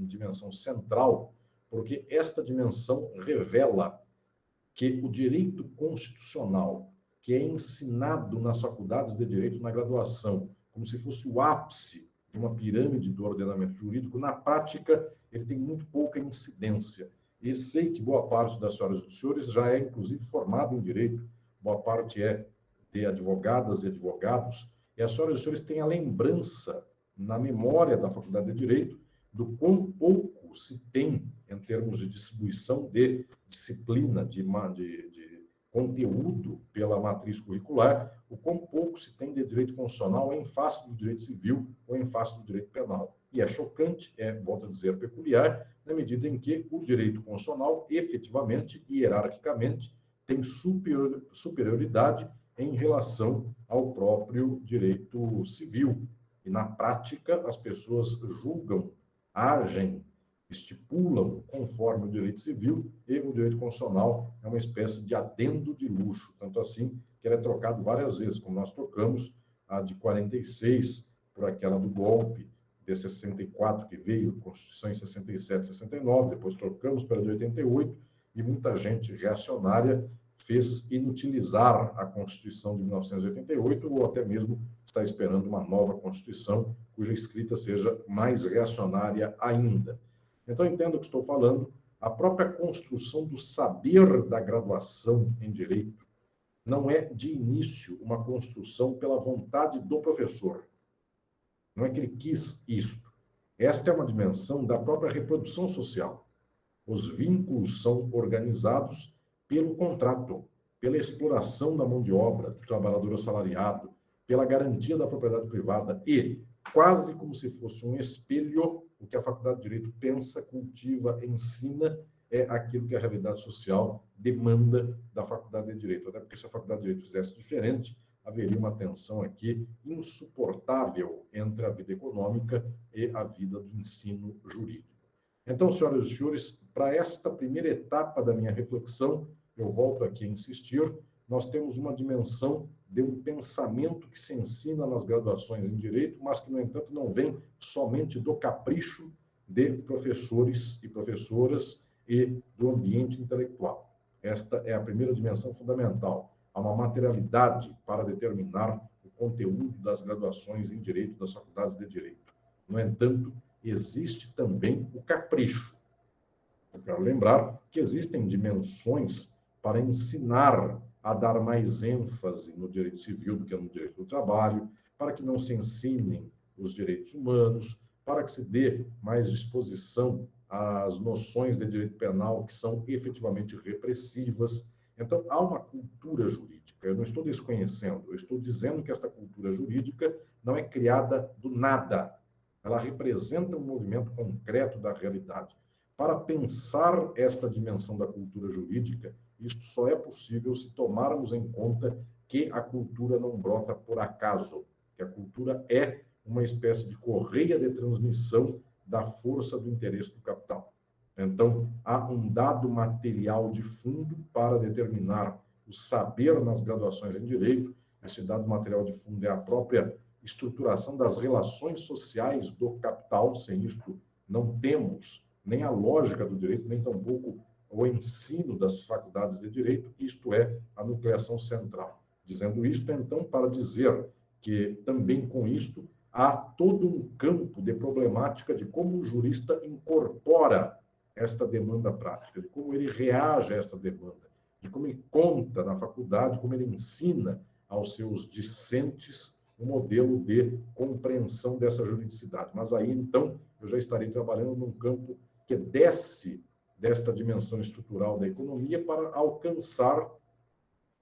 dimensão central, porque esta dimensão revela que o direito constitucional, que é ensinado nas faculdades de direito na graduação, como se fosse o ápice de uma pirâmide do ordenamento jurídico, na prática, ele tem muito pouca incidência. E sei que boa parte das senhoras e dos senhores já é, inclusive, formada em direito, boa parte é de advogadas e advogados, e as senhoras e os senhores têm a lembrança, na memória da Faculdade de Direito, do quão pouco se tem, em termos de distribuição de disciplina, de conteúdo pela matriz curricular, o quão pouco se tem de direito constitucional em face do direito civil ou em face do direito penal. E é chocante, volto a dizer, peculiar, na medida em que o direito constitucional, efetivamente e hierarquicamente, tem superioridade em relação ao próprio direito civil. E, na prática, as pessoas julgam, agem, estipulam conforme o direito civil, e o direito constitucional é uma espécie de adendo de luxo, tanto assim que ele é trocado várias vezes, como nós trocamos a de 46 por aquela do golpe, de 64 que veio, Constituição em 67, 69, depois trocamos pela de 88, e muita gente reacionária fez inutilizar a Constituição de 1988 ou até mesmo está esperando uma nova Constituição cuja escrita seja mais reacionária ainda. Então, entendo o que estou falando, a própria construção do saber da graduação em Direito não é, de início, uma construção pela vontade do professor. Não é que ele quis isto. Esta é uma dimensão da própria reprodução social. Os vínculos são organizados pelo contrato, pela exploração da mão de obra do trabalhador assalariado, pela garantia da propriedade privada e, quase como se fosse um espelho, o que a Faculdade de Direito pensa, cultiva, ensina, é aquilo que a realidade social demanda da Faculdade de Direito. Até porque se a Faculdade de Direito fizesse diferente, haveria uma tensão aqui insuportável entre a vida econômica e a vida do ensino jurídico. Então, senhoras e senhores, para esta primeira etapa da minha reflexão, eu volto aqui a insistir, nós temos uma dimensão de um pensamento que se ensina nas graduações em Direito, mas que, no entanto, não vem somente do capricho de professores e professoras e do ambiente intelectual. Esta é a primeira dimensão fundamental. Há uma materialidade para determinar o conteúdo das graduações em Direito das faculdades de Direito. No entanto, existe também o capricho. Eu quero lembrar que existem dimensões para ensinar a dar mais ênfase no direito civil do que no direito do trabalho, para que não se ensinem os direitos humanos, para que se dê mais exposição às noções de direito penal que são efetivamente repressivas. Então, há uma cultura jurídica. Eu não estou desconhecendo, eu estou dizendo que esta cultura jurídica não é criada do nada. Ela representa um movimento concreto da realidade. Para pensar esta dimensão da cultura jurídica, isto só é possível se tomarmos em conta que a cultura não brota por acaso, que a cultura é uma espécie de correia de transmissão da força do interesse do capital. Então, há um dado material de fundo para determinar o saber nas graduações em direito. Esse dado material de fundo é a própria estruturação das relações sociais do capital. Sem isto, não temos nem a lógica do direito, nem tampouco o ensino das faculdades de direito, isto é, a nucleação central. Dizendo isto, então, para dizer que também com isto há todo um campo de problemática de como o jurista incorpora esta demanda prática, de como ele reage a esta demanda, de como ele conta na faculdade, como ele ensina aos seus discentes um modelo de compreensão dessa juridicidade. Mas aí, então, eu já estarei trabalhando num campo que desce desta dimensão estrutural da economia para alcançar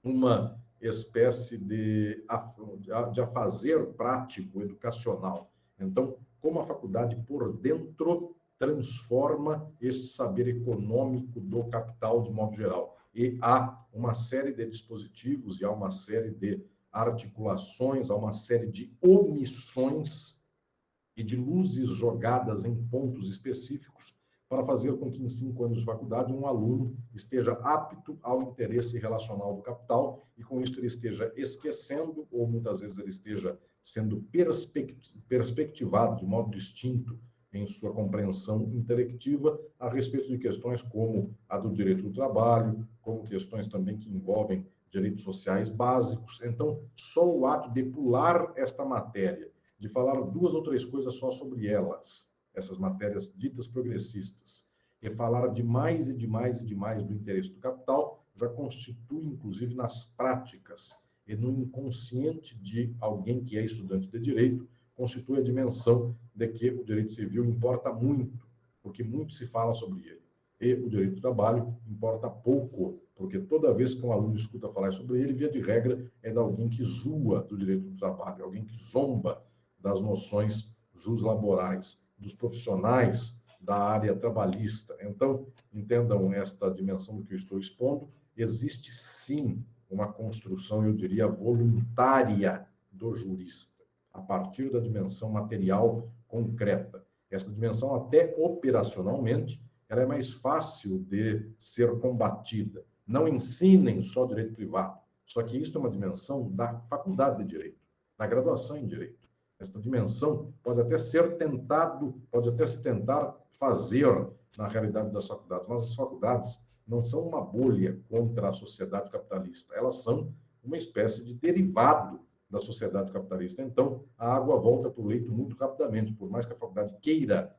uma espécie de afazer prático, educacional. Então, como a faculdade por dentro transforma este saber econômico do capital de modo geral. E há uma série de dispositivos e há uma série de articulações, há uma série de omissões e de luzes jogadas em pontos específicos para fazer com que, em 5 anos de faculdade, um aluno esteja apto ao interesse relacional do capital e, com isso, ele esteja esquecendo, ou muitas vezes ele esteja sendo perspectivado de modo distinto em sua compreensão intelectiva a respeito de questões como a do direito do trabalho, como questões também que envolvem direitos sociais básicos. Então, só o ato de pular esta matéria, de falar 2 ou 3 coisas só sobre elas, essas matérias ditas progressistas, e falar de mais e de mais e de mais do interesse do capital, já constitui, inclusive, nas práticas e no inconsciente de alguém que é estudante de direito, constitui a dimensão de que o direito civil importa muito, porque muito se fala sobre ele. E o direito do trabalho importa pouco, porque toda vez que um aluno escuta falar sobre ele, via de regra, é de alguém que zoa do direito do trabalho, alguém que zomba das noções juslaborais, dos profissionais da área trabalhista. Então, entendam esta dimensão do que eu estou expondo. Existe, sim, uma construção, eu diria, voluntária do jurista, a partir da dimensão material concreta. Essa dimensão, até operacionalmente, ela é mais fácil de ser combatida. Não ensinem só direito privado, só que isso é uma dimensão da faculdade de direito, da graduação em direito. Esta dimensão pode até se tentar fazer na realidade das faculdades, mas as faculdades não são uma bolha contra a sociedade capitalista, elas são uma espécie de derivado da sociedade capitalista. Então, a água volta para o leito muito rapidamente, por mais que a faculdade queira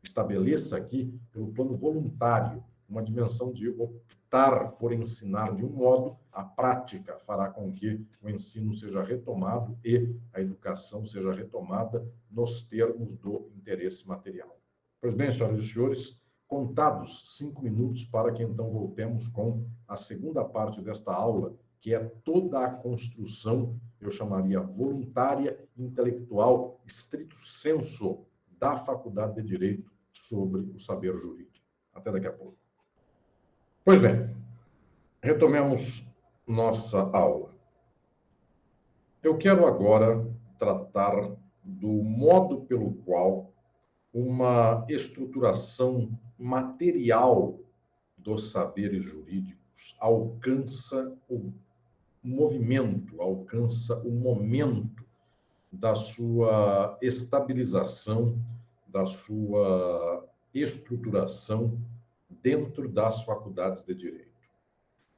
estabeleça aqui, pelo plano voluntário, uma dimensão de optar por ensinar de um modo, a prática fará com que o ensino seja retomado e a educação seja retomada nos termos do interesse material. Pois bem, senhoras e senhores, contados 5 minutos para que então voltemos com a segunda parte desta aula, que é toda a construção, eu chamaria voluntária, intelectual, estrito sensu, da Faculdade de Direito sobre o saber jurídico. Até daqui a pouco. Pois bem, retomemos nossa aula. Eu quero agora tratar do modo pelo qual uma estruturação material dos saberes jurídicos alcança o movimento, alcança o momento da sua estabilização, da sua estruturação dentro das faculdades de direito.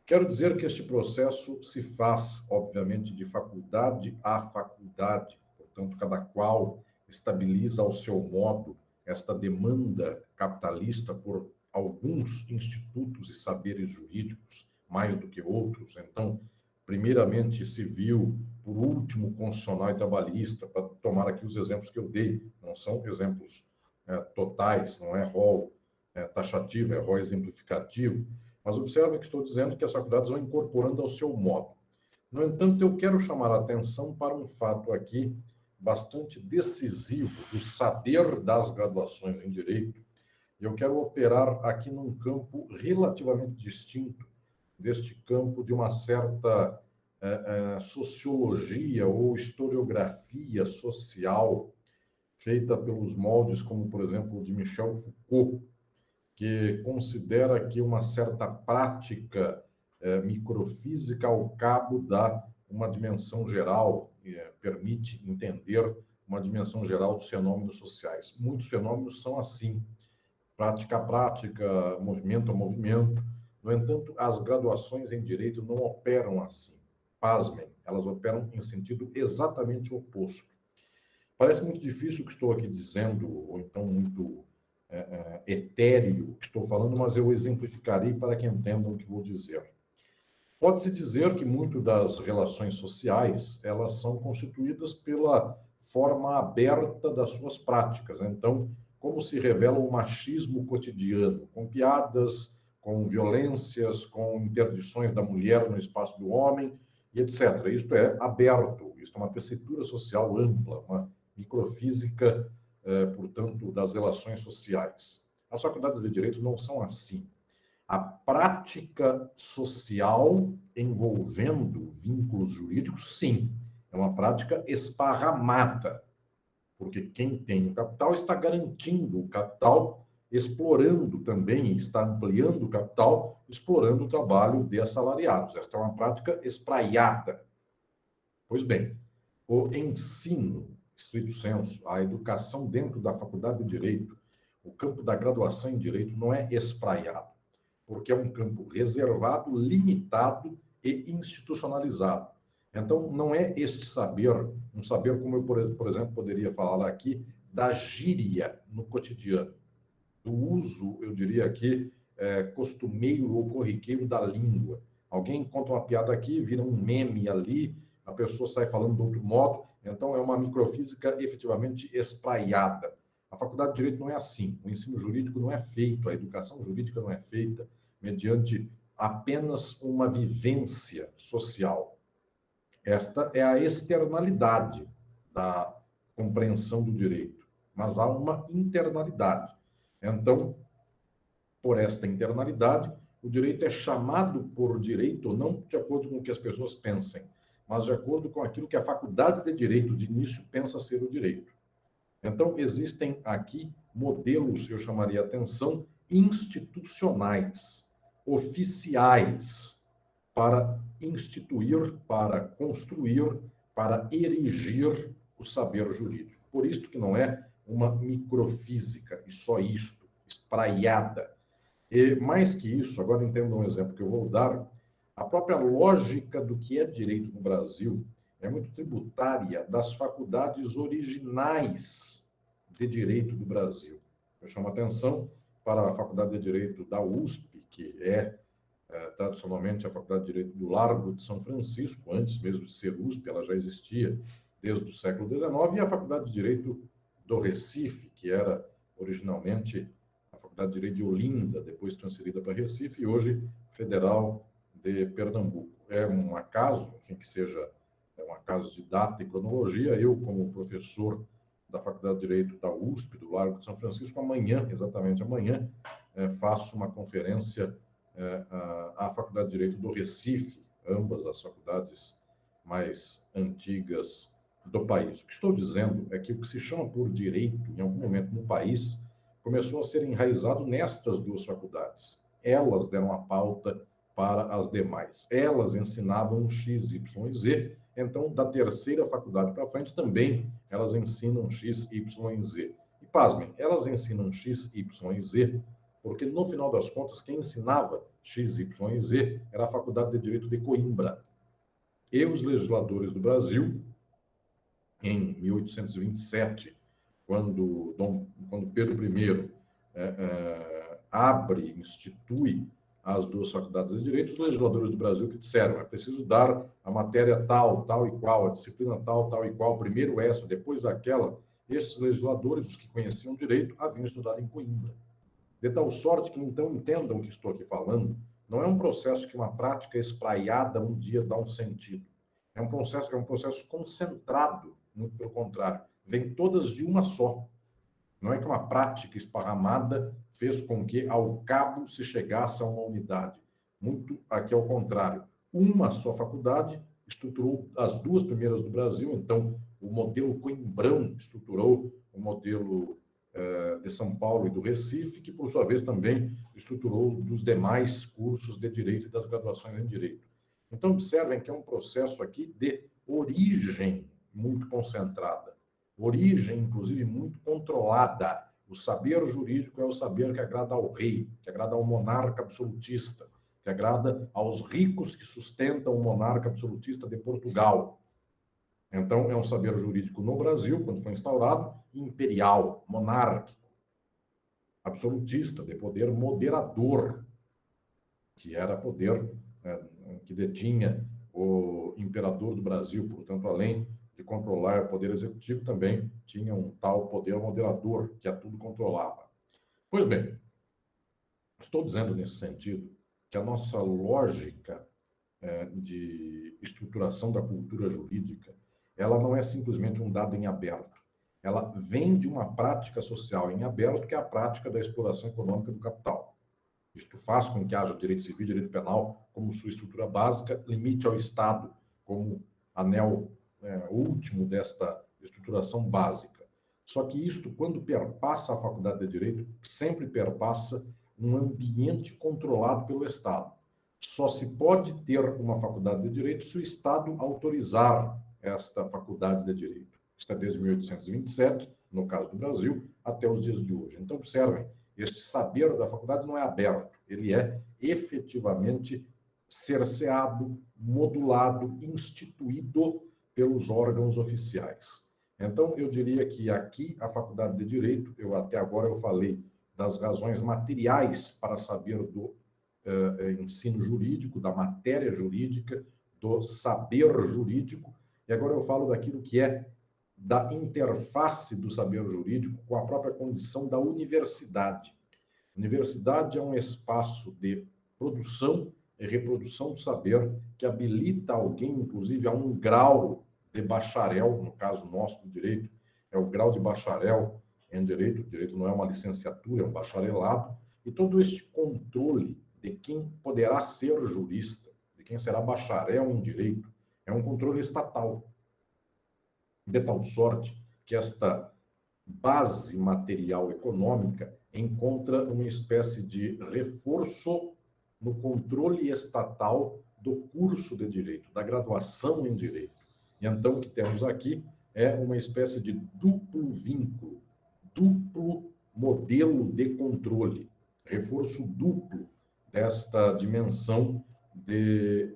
Quero dizer que este processo se faz, obviamente, de faculdade a faculdade, portanto, cada qual estabiliza ao seu modo esta demanda capitalista por alguns institutos e saberes jurídicos, mais do que outros. Então, primeiramente civil, por último constitucional e trabalhista, para tomar aqui os exemplos que eu dei, não são exemplos totais, não é rol taxativo, é rol exemplificativo. Mas observe que estou dizendo que as faculdades vão incorporando ao seu modo. No entanto, eu quero chamar a atenção para um fato aqui bastante decisivo do saber das graduações em Direito. Eu quero operar aqui num campo relativamente distinto deste campo de uma certa sociologia ou historiografia social feita pelos moldes como, por exemplo, de Michel Foucault, que considera que uma certa prática microfísica ao cabo dá uma dimensão geral, permite entender uma dimensão geral dos fenômenos sociais. Muitos fenômenos são assim, prática a prática, movimento a movimento. No entanto, as graduações em Direito não operam assim. Pasmem, elas operam em sentido exatamente oposto. Parece muito difícil o que estou aqui dizendo, ou então muito etéreo que estou falando, mas eu exemplificarei para que entendam o que vou dizer. Pode-se dizer que muito das relações sociais, elas são constituídas pela forma aberta das suas práticas. Então, como se revela o machismo cotidiano, com piadas, com violências, com interdições da mulher no espaço do homem, e etc. Isto é aberto, isto é uma tessitura social ampla, uma microfísica, portanto, das relações sociais. As faculdades de Direito não são assim. A prática social envolvendo vínculos jurídicos, sim, é uma prática esparramada, porque quem tem o capital está garantindo o capital, explorando também, está ampliando o capital, explorando o trabalho de assalariados. Esta é uma prática espraiada. Pois bem, o ensino, estrito sensu, a educação dentro da faculdade de Direito, o campo da graduação em Direito não é espraiado, porque é um campo reservado, limitado e institucionalizado. Então, não é este saber, um saber como eu, por exemplo, poderia falar aqui, da gíria no cotidiano, do uso, eu diria aqui, costumeiro ou corriqueiro da língua. Alguém conta uma piada aqui, vira um meme ali, a pessoa sai falando de outro modo, então é uma microfísica efetivamente espraiada. A faculdade de Direito não é assim, o ensino jurídico não é feito, a educação jurídica não é feita mediante apenas uma vivência social. Esta é a externalidade da compreensão do direito, mas há uma internalidade. Então, por esta internalidade, o direito é chamado por direito não de acordo com o que as pessoas pensem, mas de acordo com aquilo que a faculdade de direito de início pensa ser o direito. Então, existem aqui modelos, eu chamaria atenção, institucionais, oficiais, para instituir, para construir, para erigir o saber jurídico. Por isso que não é uma microfísica, e só isto, espraiada. E mais que isso, agora entenda um exemplo que eu vou dar, a própria lógica do que é direito no Brasil é muito tributária das faculdades originais de direito do Brasil. Eu chamo a atenção para a Faculdade de Direito da USP, que é tradicionalmente a Faculdade de Direito do Largo de São Francisco, antes mesmo de ser USP, ela já existia desde o século XIX, e a Faculdade de Direito do Recife, que era originalmente a Faculdade de Direito de Olinda, depois transferida para Recife, e hoje Federal de Pernambuco. É um acaso, enfim, que seja um acaso de data e cronologia, eu, como professor da Faculdade de Direito da USP, do Largo de São Francisco, amanhã, exatamente amanhã, faço uma conferência à Faculdade de Direito do Recife, ambas as faculdades mais antigas do país. O que estou dizendo é que o que se chama por direito, em algum momento no país, começou a ser enraizado nestas duas faculdades. Elas deram a pauta para as demais. Elas ensinavam X, Y e Z, então, da terceira faculdade para frente, também elas ensinam X, Y e Z. E, pasmem, elas ensinam X, Y e Z porque no final das contas quem ensinava X, Y e Z era a Faculdade de Direito de Coimbra. E os legisladores do Brasil, em 1827, quando Pedro I institui as duas faculdades de Direito, os legisladores do Brasil que disseram, é preciso dar a matéria tal, tal e qual, a disciplina tal, tal e qual, primeiro essa, depois aquela. Estes legisladores, os que conheciam direito, haviam estudado em Coimbra. De tal sorte que, então, entendam o que estou aqui falando, não é um processo que uma prática espraiada um dia dá um sentido. É um processo concentrado, muito pelo contrário. Vem todas de uma só. Não é que uma prática esparramada fez com que, ao cabo, se chegasse a uma unidade. Muito aqui ao contrário. Uma só faculdade estruturou as duas primeiras do Brasil, então o modelo coimbrão estruturou o modelo de São Paulo e do Recife, que, por sua vez, também estruturou dos demais cursos de Direito e das graduações em Direito. Então, observem que é um processo aqui de origem muito concentrada. Origem, inclusive, muito controlada. O saber jurídico é o saber que agrada ao rei, que agrada ao monarca absolutista, que agrada aos ricos que sustentam o monarca absolutista de Portugal. Então, é um saber jurídico no Brasil, quando foi instaurado, imperial, monárquico, absolutista, de poder moderador, que era poder que detinha o imperador do Brasil, portanto, além de controlar o poder executivo, também tinha um tal poder moderador, que a tudo controlava. Pois bem, estou dizendo nesse sentido que a nossa lógica de estruturação da cultura jurídica, ela não é simplesmente um dado em aberto. Ela vem de uma prática social em aberto, que é a prática da exploração econômica do capital. Isto faz com que haja direito civil e direito penal como sua estrutura básica, limite ao Estado como anel último desta estruturação básica. Só que isto, quando perpassa a faculdade de Direito, sempre perpassa um ambiente controlado pelo Estado. Só se pode ter uma faculdade de Direito se o Estado autorizar esta faculdade de Direito. Está desde 1827, no caso do Brasil, até os dias de hoje. Então, observem, este saber da faculdade não é aberto, ele é efetivamente cerceado, modulado, instituído pelos órgãos oficiais. Então, eu diria que aqui, a Faculdade de Direito, até agora eu falei das razões materiais para saber do ensino jurídico, da matéria jurídica, do saber jurídico, e agora eu falo daquilo que é da interface do saber jurídico com a própria condição da universidade. Universidade é um espaço de produção e reprodução do saber que habilita alguém, inclusive, a um grau de bacharel, no caso nosso do direito, é o grau de bacharel em direito. O direito não é uma licenciatura, é um bacharelado. E todo este controle de quem poderá ser jurista, de quem será bacharel em direito, é um controle estatal. De tal sorte que esta base material econômica encontra uma espécie de reforço no controle estatal do curso de direito, da graduação em direito. E então o que temos aqui é uma espécie de duplo vínculo, duplo modelo de controle, reforço duplo desta dimensão de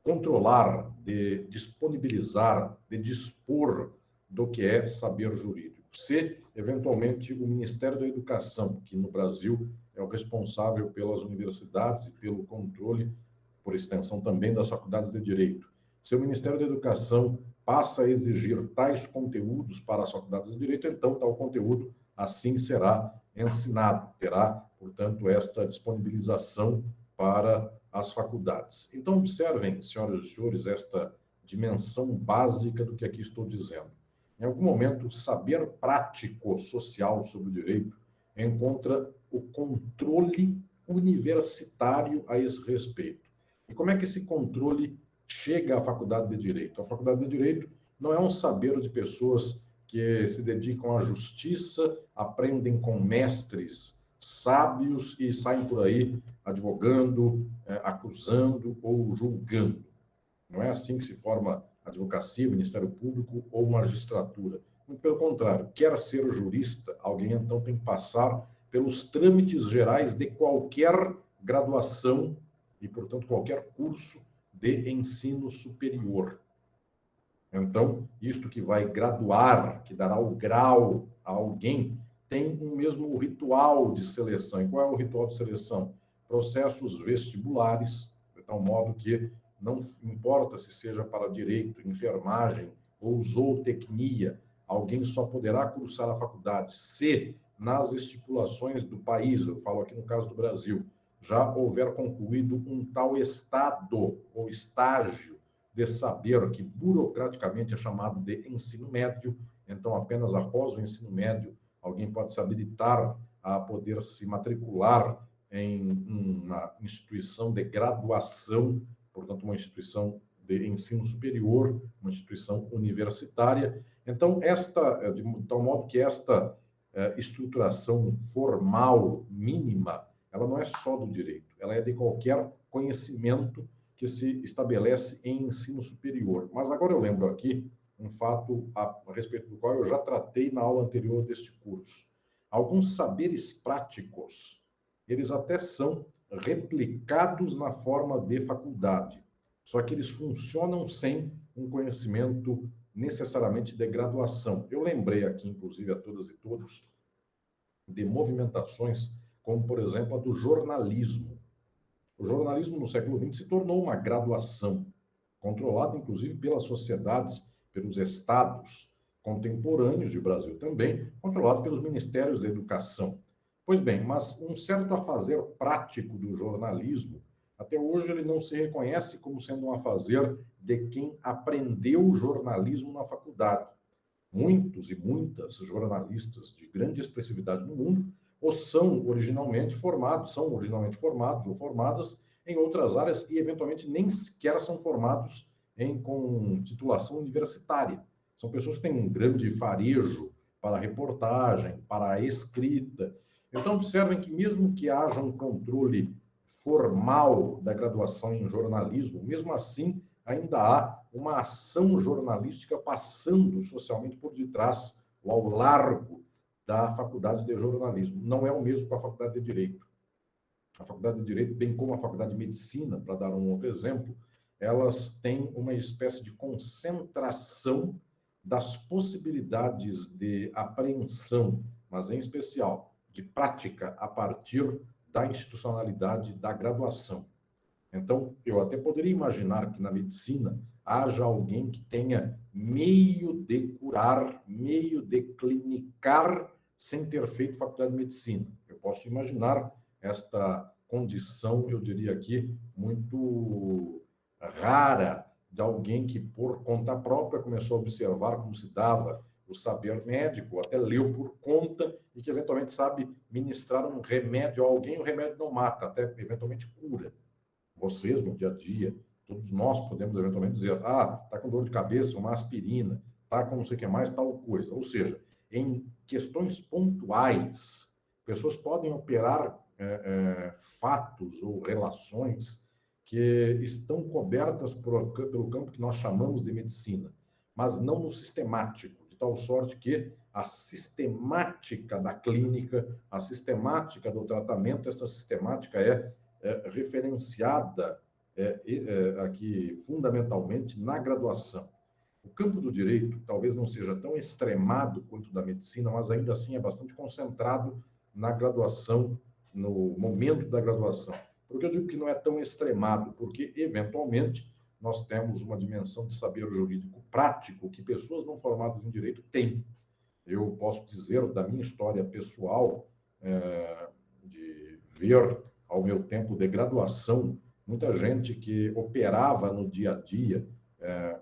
controlar, de disponibilizar, de dispor do que é saber jurídico. Se, eventualmente, o Ministério da Educação, que no Brasil é o responsável pelas universidades e pelo controle, por extensão também, das faculdades de Direito, se o Ministério da Educação passa a exigir tais conteúdos para as faculdades de Direito, então tal conteúdo assim será ensinado, terá, portanto, esta disponibilização para as faculdades. Então, observem, senhoras e senhores, esta dimensão básica do que aqui estou dizendo. Em algum momento, o saber prático social sobre o direito encontra o controle universitário a esse respeito. E como é que esse controle chega à faculdade de Direito? A faculdade de Direito não é um saber de pessoas que se dedicam à justiça, aprendem com mestres sábios e saem por aí advogando, acusando ou julgando. Não é assim que se forma advocacia, Ministério Público ou magistratura. Muito pelo contrário, quer ser jurista, alguém então tem que passar pelos trâmites gerais de qualquer graduação e, portanto, qualquer curso de ensino superior. Então, isto que vai graduar, que dará o grau a alguém, tem um mesmo ritual de seleção. E qual é o ritual de seleção? Processos vestibulares, de tal modo que não importa se seja para direito, enfermagem ou zootecnia, alguém só poderá cursar a faculdade se, nas estipulações do país, eu falo aqui no caso do Brasil, já houver concluído um tal estado ou estágio de saber, que burocraticamente é chamado de ensino médio. Então, apenas após o ensino médio, alguém pode se habilitar a poder se matricular em uma instituição de graduação, portanto, uma instituição de ensino superior, uma instituição universitária. Então, de tal modo que esta estruturação formal mínima, ela não é só do direito, ela é de qualquer conhecimento que se estabelece em ensino superior. Mas agora eu lembro aqui um fato a respeito do qual eu já tratei na aula anterior deste curso. Alguns saberes práticos, eles até são replicados na forma de faculdade, só que eles funcionam sem um conhecimento necessariamente de graduação. Eu lembrei aqui, inclusive, a todas e todos, de movimentações como, por exemplo, a do jornalismo. O jornalismo no século XX se tornou uma graduação, controlada inclusive pelas sociedades, pelos estados contemporâneos do Brasil também, controlado pelos ministérios da educação. Pois bem, mas um certo afazer prático do jornalismo, até hoje ele não se reconhece como sendo um afazer de quem aprendeu jornalismo na faculdade. Muitos e muitas jornalistas de grande expressividade no mundo ou são originalmente formados ou formadas em outras áreas e, eventualmente, nem sequer são formados com titulação universitária. São pessoas que têm um grande farejo para a reportagem, para a escrita. Então, observem que, mesmo que haja um controle formal da graduação em jornalismo, mesmo assim, ainda há uma ação jornalística passando socialmente por detrás, ou ao largo da faculdade de jornalismo. Não é o mesmo com a faculdade de Direito. A faculdade de Direito, bem como a faculdade de Medicina, para dar um outro exemplo, elas têm uma espécie de concentração das possibilidades de apreensão, mas em especial de prática a partir da institucionalidade da graduação. Então, eu até poderia imaginar que na medicina haja alguém que tenha meio de curar, meio de clinicar, sem ter feito faculdade de medicina. Eu posso imaginar esta condição, eu diria aqui, muito rara, de alguém que, por conta própria, começou a observar como se dava o saber médico, até leu por conta e que, eventualmente, sabe ministrar um remédio a alguém, o remédio não mata, até, eventualmente, cura. Vocês, no dia a dia, todos nós podemos eventualmente dizer, está com dor de cabeça, uma aspirina, está com não sei o que mais, tal coisa. Ou seja, em questões pontuais, pessoas podem operar fatos ou relações que estão cobertas pelo campo que nós chamamos de medicina, mas não no sistemático, de tal sorte que a sistemática da clínica, a sistemática do tratamento, essa sistemática é referenciada aqui fundamentalmente na graduação. O campo do direito talvez não seja tão extremado quanto da medicina, mas ainda assim é bastante concentrado na graduação, no momento da graduação. Por que eu digo que não é tão extremado? Porque, eventualmente, nós temos uma dimensão de saber jurídico prático que pessoas não formadas em direito têm. Eu posso dizer da minha história pessoal, de ver ao meu tempo de graduação, muita gente que operava no dia a dia,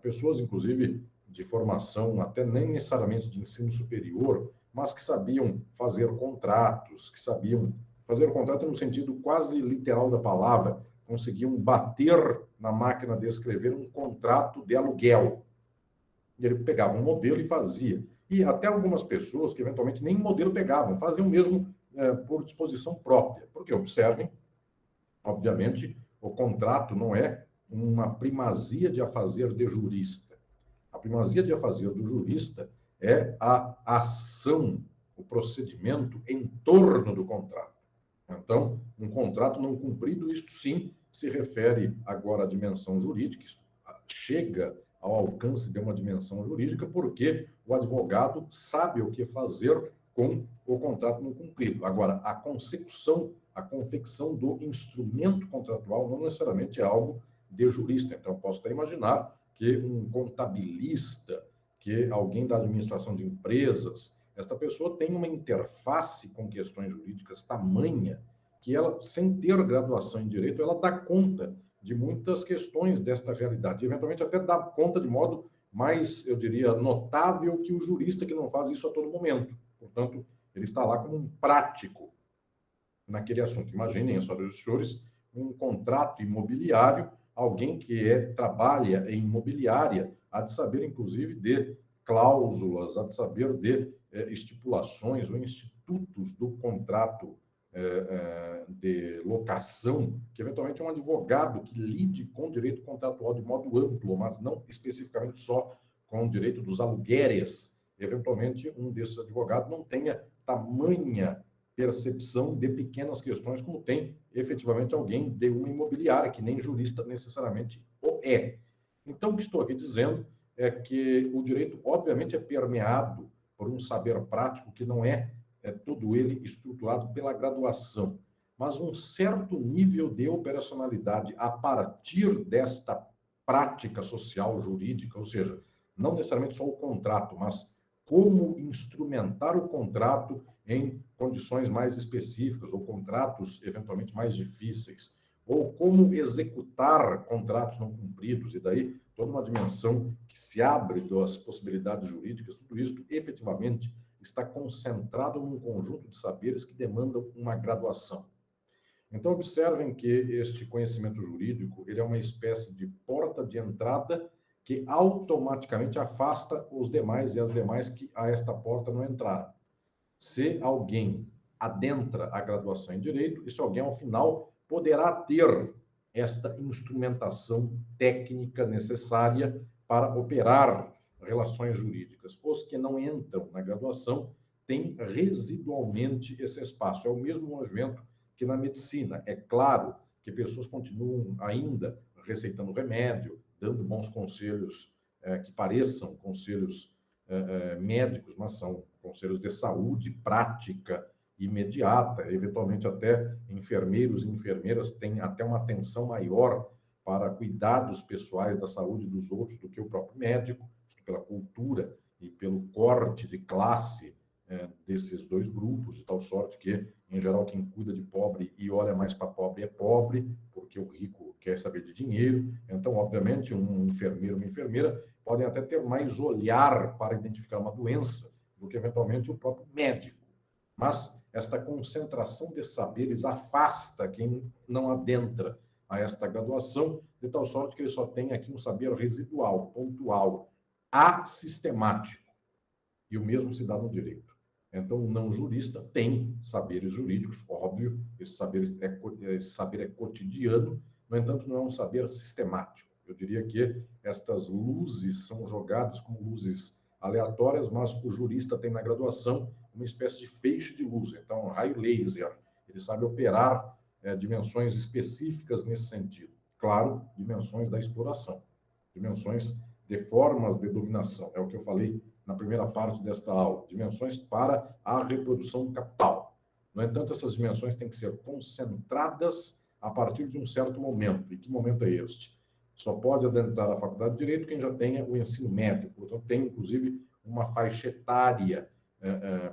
pessoas, inclusive, de formação, até nem necessariamente de ensino superior, mas que sabiam fazer contratos, que sabiam fazer contrato no sentido quase literal da palavra, conseguiam bater na máquina de escrever um contrato de aluguel. E ele pegava um modelo e fazia. E até algumas pessoas que, eventualmente, nem modelo pegavam, faziam mesmo por disposição própria. Porque, observem, obviamente, o contrato não é uma primazia de afazer de jurista. A primazia de afazer do jurista é a ação, o procedimento em torno do contrato. Então, um contrato não cumprido, isto sim se refere agora à dimensão jurídica, chega ao alcance de uma dimensão jurídica, porque o advogado sabe o que fazer com o contrato não cumprido. Agora, a consecução, a confecção do instrumento contratual não necessariamente é algo de jurista. Então, eu posso até imaginar que um contabilista, que alguém da administração de empresas, esta pessoa tem uma interface com questões jurídicas tamanha que ela, sem ter graduação em direito, ela dá conta de muitas questões desta realidade. Eventualmente até dá conta de modo mais, eu diria, notável que o jurista que não faz isso a todo momento. Portanto, ele está lá como um prático naquele assunto. Imaginem, senhoras e senhores, um contrato imobiliário, alguém que trabalha em imobiliária, há de saber, inclusive, de cláusulas, há de saber de estipulações ou institutos do contrato de locação, que eventualmente é um advogado que lide com direito contratual de modo amplo, mas não especificamente só com o direito dos aluguéres. Eventualmente, um desses advogados não tenha tamanha percepção de pequenas questões como tem efetivamente alguém de uma imobiliária, que nem jurista necessariamente o é. Então, o que estou aqui dizendo é que o direito, obviamente, é permeado por um saber prático que não é todo ele estruturado pela graduação, mas um certo nível de operacionalidade a partir desta prática social jurídica, ou seja, não necessariamente só o contrato, mas como instrumentar o contrato em condições mais específicas, ou contratos eventualmente mais difíceis, ou como executar contratos não cumpridos, e daí toda uma dimensão que se abre das possibilidades jurídicas, tudo isso efetivamente está concentrado num conjunto de saberes que demandam uma graduação. Então, observem que este conhecimento jurídico ele é uma espécie de porta de entrada que automaticamente afasta os demais e as demais que a esta porta não entraram. Se alguém adentra a graduação em Direito, esse alguém, ao final, poderá ter esta instrumentação técnica necessária para operar relações jurídicas. Os que não entram na graduação têm residualmente esse espaço. É o mesmo movimento que na medicina. É claro que pessoas continuam ainda receitando remédio, dando bons conselhos que pareçam conselhos médicos, mas são conselhos de saúde prática imediata. Eventualmente até enfermeiros e enfermeiras têm até uma atenção maior para cuidados pessoais da saúde dos outros do que o próprio médico, pela cultura e pelo corte de classe desses dois grupos, de tal sorte que, em geral, quem cuida de pobre e olha mais para pobre é pobre, porque o rico quer saber de dinheiro. Então, obviamente, um enfermeiro, uma enfermeira podem até ter mais olhar para identificar uma doença do que, eventualmente, o próprio médico. Mas esta concentração de saberes afasta quem não adentra a esta graduação, de tal sorte que ele só tem aqui um saber residual, pontual, assistemático. E o mesmo se dá no direito. Então, o não jurista tem saberes jurídicos, óbvio, esse saber é cotidiano, no entanto, não é um saber sistemático. Eu diria que estas luzes são jogadas como luzes aleatórias, mas o jurista tem na graduação uma espécie de feixe de luz, então, um raio laser. Ele sabe operar dimensões específicas nesse sentido. Claro, dimensões da exploração, dimensões de formas de dominação. É o que eu falei na primeira parte desta aula, dimensões para a reprodução do capital. No entanto, essas dimensões têm que ser concentradas a partir de um certo momento. E que momento é este? Só pode adentrar a faculdade de Direito quem já tenha o ensino médio. Portanto, tem, inclusive, uma faixa etária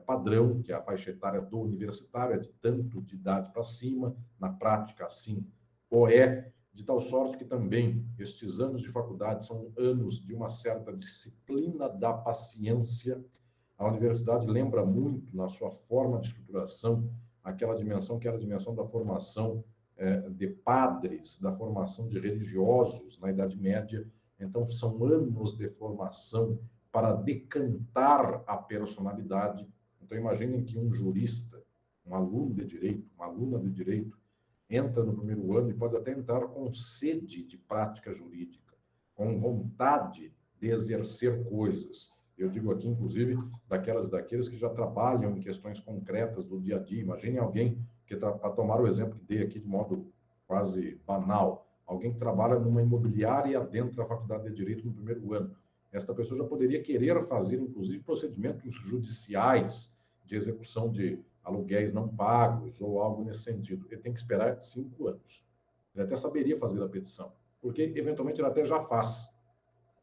padrão, que é a faixa etária do universitário, é de tanto de idade para cima, na prática, assim, ou é, de tal sorte que também estes anos de faculdade são anos de uma certa disciplina da paciência. A universidade lembra muito, na sua forma de estruturação, aquela dimensão que era a dimensão da formação de padres, da formação de religiosos na Idade Média. Então, são anos de formação para decantar a personalidade. Então, imaginem que um jurista, um aluno de direito, uma aluna de direito, entra no primeiro ano e pode até entrar com sede de prática jurídica, com vontade de exercer coisas, Eu digo aqui, inclusive, daqueles que já trabalham em questões concretas do dia a dia. Imagine alguém que, para tomar o exemplo que dei aqui de modo quase banal, alguém que trabalha numa imobiliária e adentra a faculdade de Direito no primeiro ano. Esta pessoa já poderia querer fazer, inclusive, procedimentos judiciais de execução de aluguéis não pagos ou algo nesse sentido. Ele tem que esperar 5 anos. Ele até saberia fazer a petição, porque, eventualmente, ele até já faz.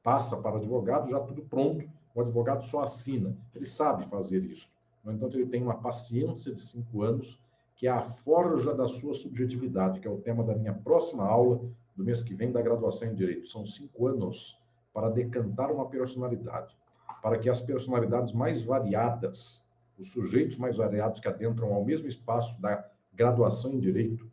Passa para o advogado, já tudo pronto, o advogado só assina. Ele sabe fazer isso. No entanto, ele tem uma paciência de 5 anos, que é a forja da sua subjetividade, que é o tema da minha próxima aula, do mês que vem, da graduação em Direito. São 5 anos para decantar uma personalidade, para que as personalidades mais variadas, os sujeitos mais variados que adentram ao mesmo espaço da graduação em Direito,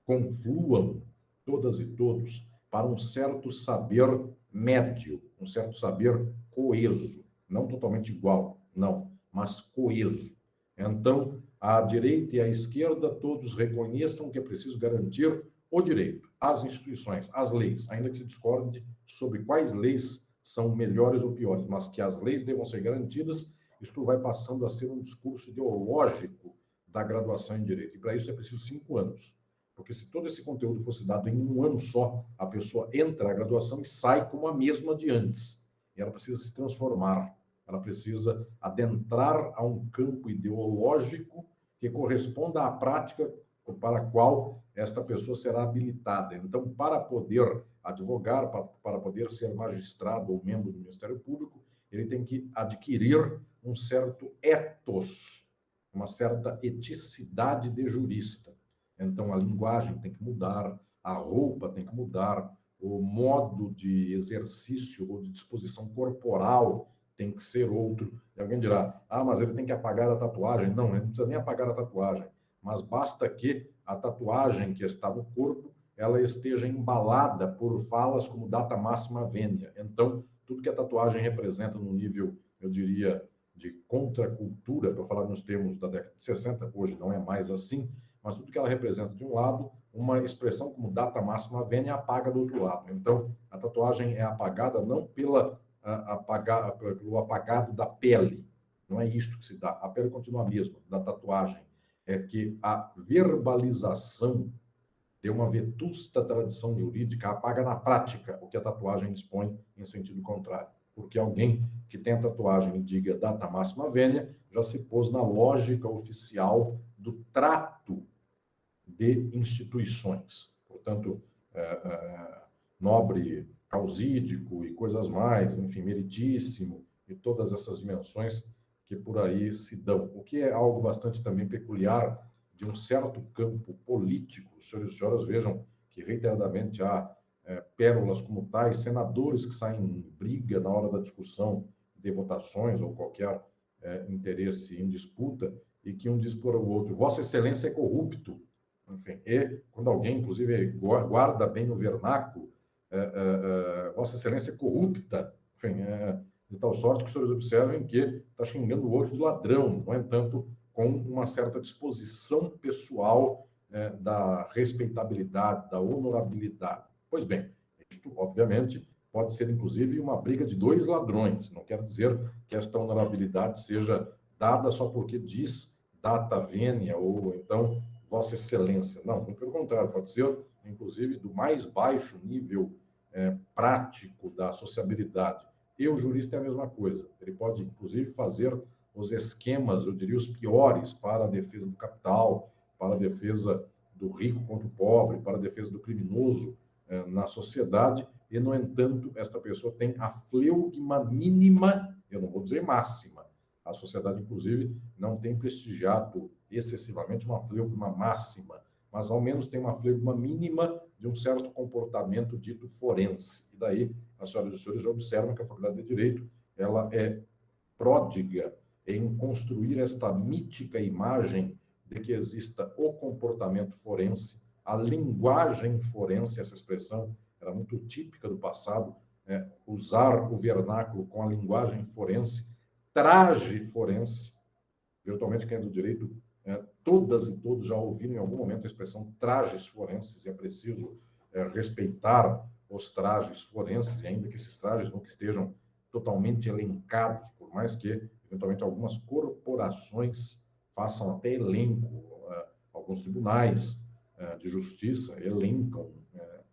confluam, todas e todos, para um certo saber médio, um certo saber coeso, não totalmente igual, não, mas coeso. Então, a direita e a esquerda todos reconheçam que é preciso garantir o direito, as instituições, as leis, ainda que se discorde sobre quais leis são melhores ou piores, mas que as leis devam ser garantidas. Isto vai passando a ser um discurso ideológico da graduação em direito. E para isso é preciso 5 anos. Porque se todo esse conteúdo fosse dado em um ano só, a pessoa entra na graduação e sai como a mesma de antes. E ela precisa se transformar, ela precisa adentrar a um campo ideológico que corresponda à prática para a qual esta pessoa será habilitada. Então, para poder advogar, para poder ser magistrado ou membro do Ministério Público, ele tem que adquirir um certo ethos, uma certa eticidade de jurista. Então, a linguagem tem que mudar, a roupa tem que mudar, o modo de exercício ou de disposição corporal tem que ser outro. E alguém dirá, mas ele tem que apagar a tatuagem. Não, ele não precisa nem apagar a tatuagem, mas basta que a tatuagem que está no corpo, ela esteja embalada por falas como data máxima vênia. Então, tudo que a tatuagem representa no nível, eu diria, de contracultura, para falar nos termos da década de 60, hoje não é mais assim, mas tudo que ela representa de um lado, uma expressão como data máxima vênia apaga do outro lado. Então, a tatuagem é apagada não pelo apagado da pele, não é isto que se dá. A pele continua a mesma, da tatuagem. É que a verbalização de uma vetusta tradição jurídica apaga na prática o que a tatuagem expõe em sentido contrário. Porque alguém que tem a tatuagem e diga data máxima vênia já se pôs na lógica oficial do trato de instituições. Portanto, nobre causídico e coisas mais, enfim, meritíssimo, e todas essas dimensões que por aí se dão. O que é algo bastante também peculiar de um certo campo político. Os senhores e senhoras vejam que reiteradamente há pérolas como tais, senadores que saem em briga na hora da discussão de votações ou qualquer interesse em disputa, e que um diz para o outro, Vossa Excelência é corrupto. Enfim, e quando alguém, inclusive, guarda bem o vernáculo, Vossa Excelência é corrupta, enfim, de tal sorte que os senhores observem que está xingando o outro de ladrão, no entanto, com uma certa disposição pessoal da respeitabilidade, da honorabilidade. Pois bem, isto, obviamente, pode ser, inclusive, uma briga de 2 ladrões. Não quero dizer que esta honorabilidade seja dada só porque diz data vênia ou, então, Vossa Excelência. Não, pelo contrário, pode ser, inclusive, do mais baixo nível prático da sociabilidade. E o jurista é a mesma coisa. Ele pode, inclusive, fazer os esquemas, eu diria, os piores para a defesa do capital, para a defesa do rico contra o pobre, para a defesa do criminoso na sociedade, e, no entanto, esta pessoa tem a fleugma mínima, eu não vou dizer máxima. A sociedade, inclusive, não tem prestigiado excessivamente uma fleugma máxima, mas ao menos tem uma fleugma mínima de um certo comportamento dito forense. E daí, as senhoras e os senhores já observam que a Faculdade de Direito ela é pródiga em construir esta mítica imagem de que exista o comportamento forense, a linguagem forense, essa expressão era muito típica do passado, usar o vernáculo com a linguagem forense, traje forense. Virtualmente, quem é do direito, todas e todos já ouviram em algum momento a expressão trajes forenses, e é preciso respeitar os trajes forenses, e ainda que esses trajes nunca estejam totalmente elencados, por mais que, eventualmente, algumas corporações façam até elenco, alguns tribunais de justiça elencam,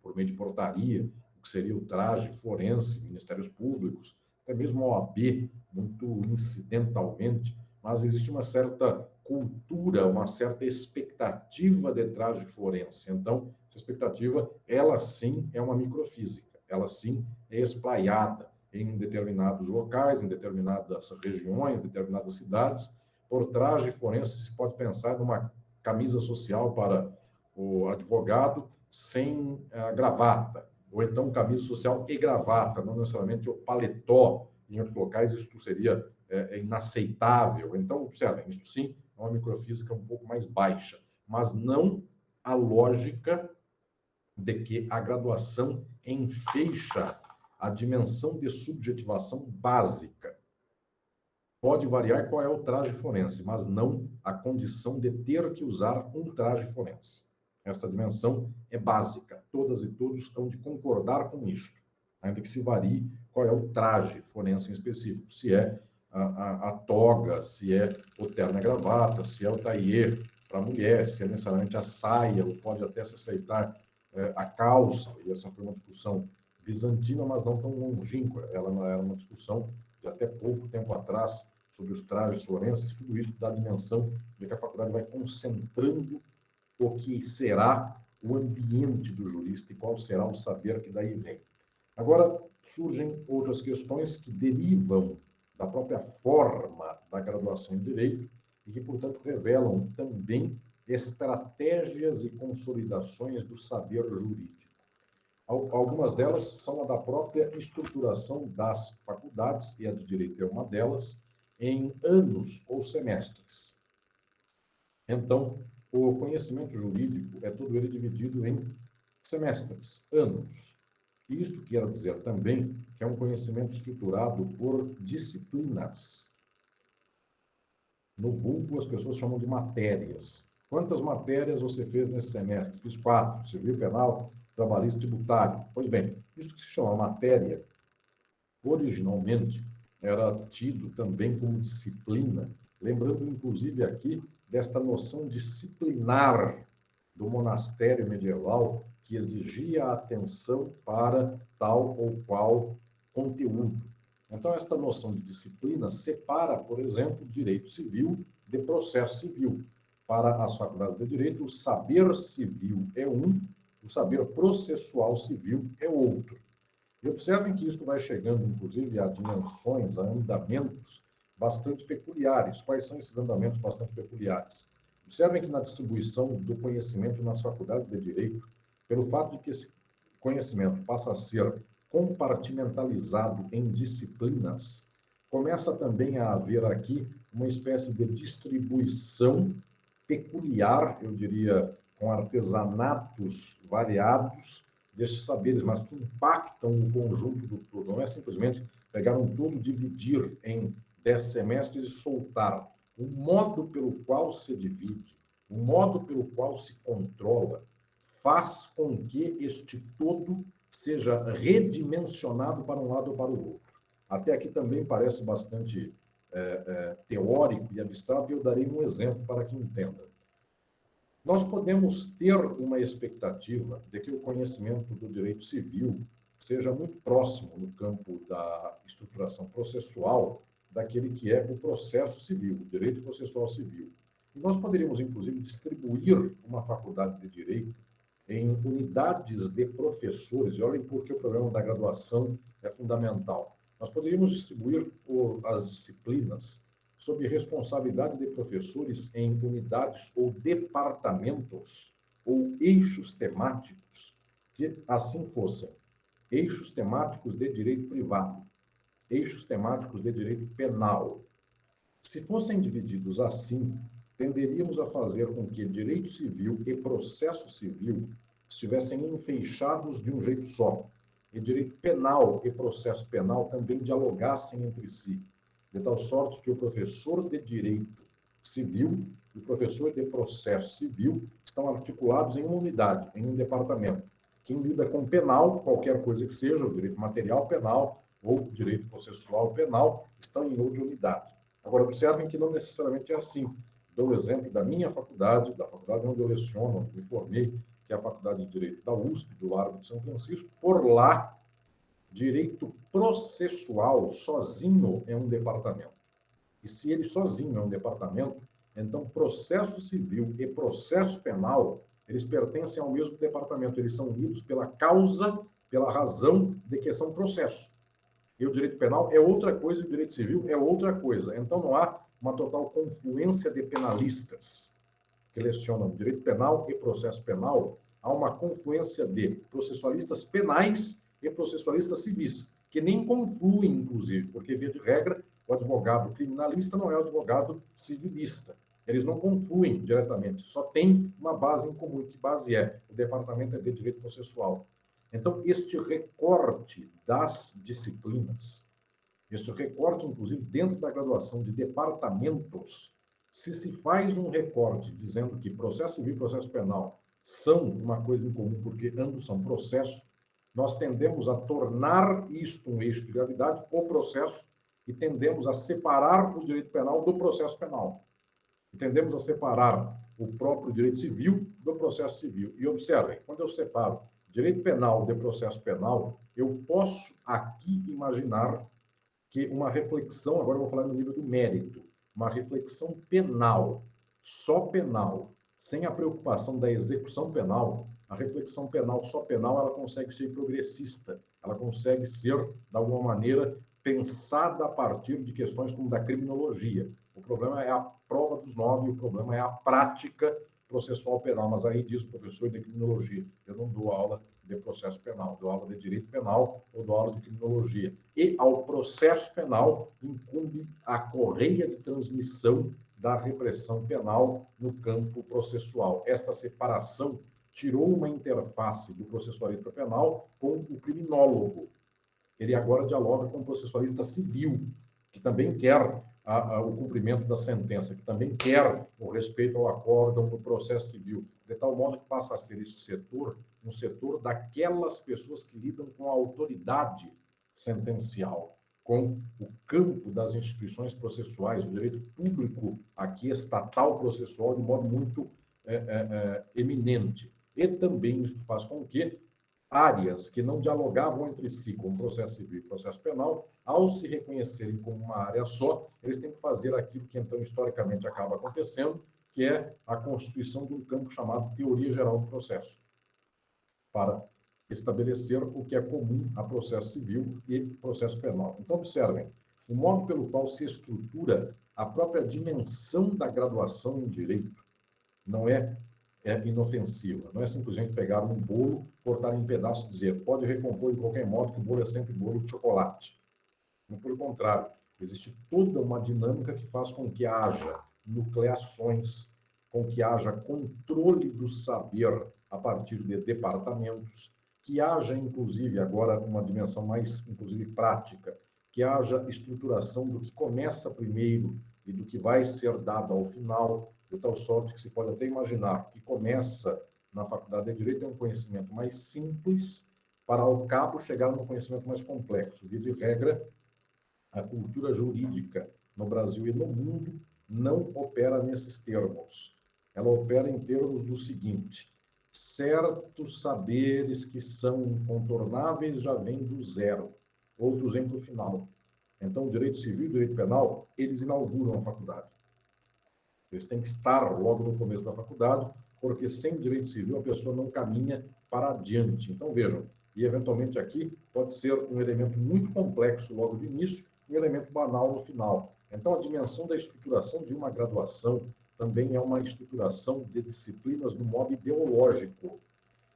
por meio de portaria, o que seria o traje forense, ministérios públicos, até mesmo a OAB, muito incidentalmente, mas existe uma certa cultura, uma certa expectativa de traje forense. Então, essa expectativa, ela sim é uma microfísica, ela sim é esplaiada em determinados locais, em determinadas regiões, determinadas cidades. Por traje forense, se pode pensar numa camisa social para o advogado sem gravata, ou então camisa social e gravata, não necessariamente o paletó. Em outros locais, isso seria inaceitável. Então, observem, isso sim é uma microfísica um pouco mais baixa, mas não a lógica de que a graduação enfeixa a dimensão de subjetivação básica. Pode variar qual é o traje forense, mas não a condição de ter que usar um traje forense. Esta dimensão é básica. Todas e todos hão de concordar com isto, ainda que se varie qual é o traje forense em específico. Se é a toga, se é o terno e gravata, se é o tailleur para a mulher, se é necessariamente a saia, ou pode até se aceitar a calça. E essa foi uma discussão bizantina, mas não tão longínqua. Ela era uma discussão de até pouco tempo atrás sobre os trajes forenses. Tudo isso dá a dimensão de que a faculdade vai concentrando o que será o ambiente do jurista e qual será o saber que daí vem. Agora, surgem outras questões que derivam da própria forma da graduação em Direito e que, portanto, revelam também estratégias e consolidações do saber jurídico. Algumas delas são a da própria estruturação das faculdades, e a de Direito é uma delas, em anos ou semestres. Então, o conhecimento jurídico é todo ele dividido em semestres, anos. Isto quer dizer também que é um conhecimento estruturado por disciplinas. No vulgo, as pessoas chamam de matérias. Quantas matérias você fez nesse semestre? Fiz 4, civil, penal, trabalhista, tributário. Pois bem, isso que se chama matéria, originalmente era tido também como disciplina, lembrando inclusive aqui desta noção disciplinar do monastério medieval que exigia atenção para tal ou qual conteúdo. Então, esta noção de disciplina separa, por exemplo, direito civil de processo civil. Para as faculdades de direito, o saber civil é um, o saber processual civil é outro. E observem que isso vai chegando, inclusive, a dimensões, a andamentos bastante peculiares. Quais são esses andamentos bastante peculiares? Observem que na distribuição do conhecimento nas faculdades de direito, pelo fato de que esse conhecimento passa a ser compartimentalizado em disciplinas, começa também a haver aqui uma espécie de distribuição peculiar, eu diria, com artesanatos variados destes saberes, mas que impactam o conjunto do todo. Não é simplesmente pegar um todo, dividir em 10 semestres e soltar. O modo pelo qual se divide, o modo pelo qual se controla, faz com que este todo seja redimensionado para um lado ou para o outro. Até aqui também parece bastante teórico e abstrato, e eu darei um exemplo para que entenda. Nós podemos ter uma expectativa de que o conhecimento do direito civil seja muito próximo no campo da estruturação processual daquele que é o processo civil, o direito processual civil. E nós poderíamos, inclusive, distribuir uma faculdade de direito em unidades de professores, e olhem porque o problema da graduação é fundamental. Nós poderíamos distribuir as disciplinas sob responsabilidade de professores em unidades ou departamentos ou eixos temáticos que assim fossem. Eixos temáticos de direito privado, eixos temáticos de direito penal. Se fossem divididos assim, tenderíamos a fazer com que direito civil e processo civil estivessem enfeixados de um jeito só, e direito penal e processo penal também dialogassem entre si, de tal sorte que o professor de direito civil e o professor de processo civil estão articulados em uma unidade, em um departamento. Quem lida com penal, qualquer coisa que seja, o direito material penal, ou Direito Processual Penal, estão em outra unidade. Agora, observem que não necessariamente é assim. Dou o exemplo da minha faculdade, da faculdade onde eu leciono, onde me formei, que é a Faculdade de Direito da USP, do Largo de São Francisco. Por lá, direito processual sozinho é um departamento. E se ele sozinho é um departamento, então processo civil e processo penal, eles pertencem ao mesmo departamento, eles são unidos pela causa, pela razão de que são processo. E o direito penal é outra coisa e o direito civil é outra coisa. Então não há uma total confluência de penalistas que lecionam direito penal e processo penal, há uma confluência de processualistas penais e processualistas civis, que nem confluem, inclusive, porque, via de regra, o advogado criminalista não é o advogado civilista. Eles não confluem diretamente, só tem uma base em comum. Que base é? O Departamento de Direito Processual. Então, este recorte das disciplinas, este recorte, inclusive, dentro da graduação de departamentos, se faz um recorte dizendo que processo civil e processo penal são uma coisa em comum, porque ambos são processo, nós tendemos a tornar isto um eixo de gravidade, o processo, e tendemos a separar o direito penal do processo penal. E tendemos a separar o próprio direito civil do processo civil. E observem, quando eu separo direito penal de processo penal, eu posso aqui imaginar que uma reflexão, agora eu vou falar no nível do mérito, uma reflexão penal, só penal, sem a preocupação da execução penal, a reflexão penal, só penal, ela consegue ser progressista, ela consegue ser, de alguma maneira, pensada a partir de questões como da criminologia. O problema é a prova dos 9, o problema é a prática processual penal, mas aí diz o professor de criminologia, eu não dou aula de processo penal, dou aula de direito penal ou dou aula de criminologia. E ao processo penal incumbe a correia de transmissão da repressão penal no campo processual. Esta separação tirou uma interface do processualista penal com o criminólogo. Ele agora dialoga com o processualista civil, que também quer o cumprimento da sentença, que também quer o respeito ao acórdão do processo civil, de tal modo que passa a ser esse setor um setor daquelas pessoas que lidam com a autoridade sentencial, com o campo das instituições processuais, o direito público aqui estatal processual de modo muito eminente. E também isso faz com que áreas que não dialogavam entre si, como processo civil e processo penal, ao se reconhecerem como uma área só, eles têm que fazer aquilo que, então, historicamente acaba acontecendo, que é a constituição de um campo chamado teoria geral do processo, para estabelecer o que é comum a processo civil e processo penal. Então, observem, o modo pelo qual se estrutura a própria dimensão da graduação em direito não é inofensiva. Não é simplesmente pegar um bolo, cortar em pedaços e dizer pode recompor de qualquer modo que o bolo é sempre bolo de chocolate. Não, pelo contrário, existe toda uma dinâmica que faz com que haja nucleações, com que haja controle do saber a partir de departamentos, que haja, inclusive, agora uma dimensão mais, inclusive, prática, que haja estruturação do que começa primeiro e do que vai ser dado ao final, de tal sorte que se pode até imaginar que começa na faculdade de Direito é um conhecimento mais simples para, ao cabo, chegar num conhecimento mais complexo. Via de regra, a cultura jurídica no Brasil e no mundo não opera nesses termos. Ela opera em termos do seguinte: certos saberes que são incontornáveis já vêm do zero, outros vêm para o final. Então, o direito civil e o direito penal, eles inauguram a faculdade. Eles têm que estar logo no começo da faculdade, porque sem direito civil a pessoa não caminha para adiante. Então, vejam, e eventualmente aqui pode ser um elemento muito complexo logo de início, um elemento banal no final. Então, a dimensão da estruturação de uma graduação também é uma estruturação de disciplinas no modo ideológico.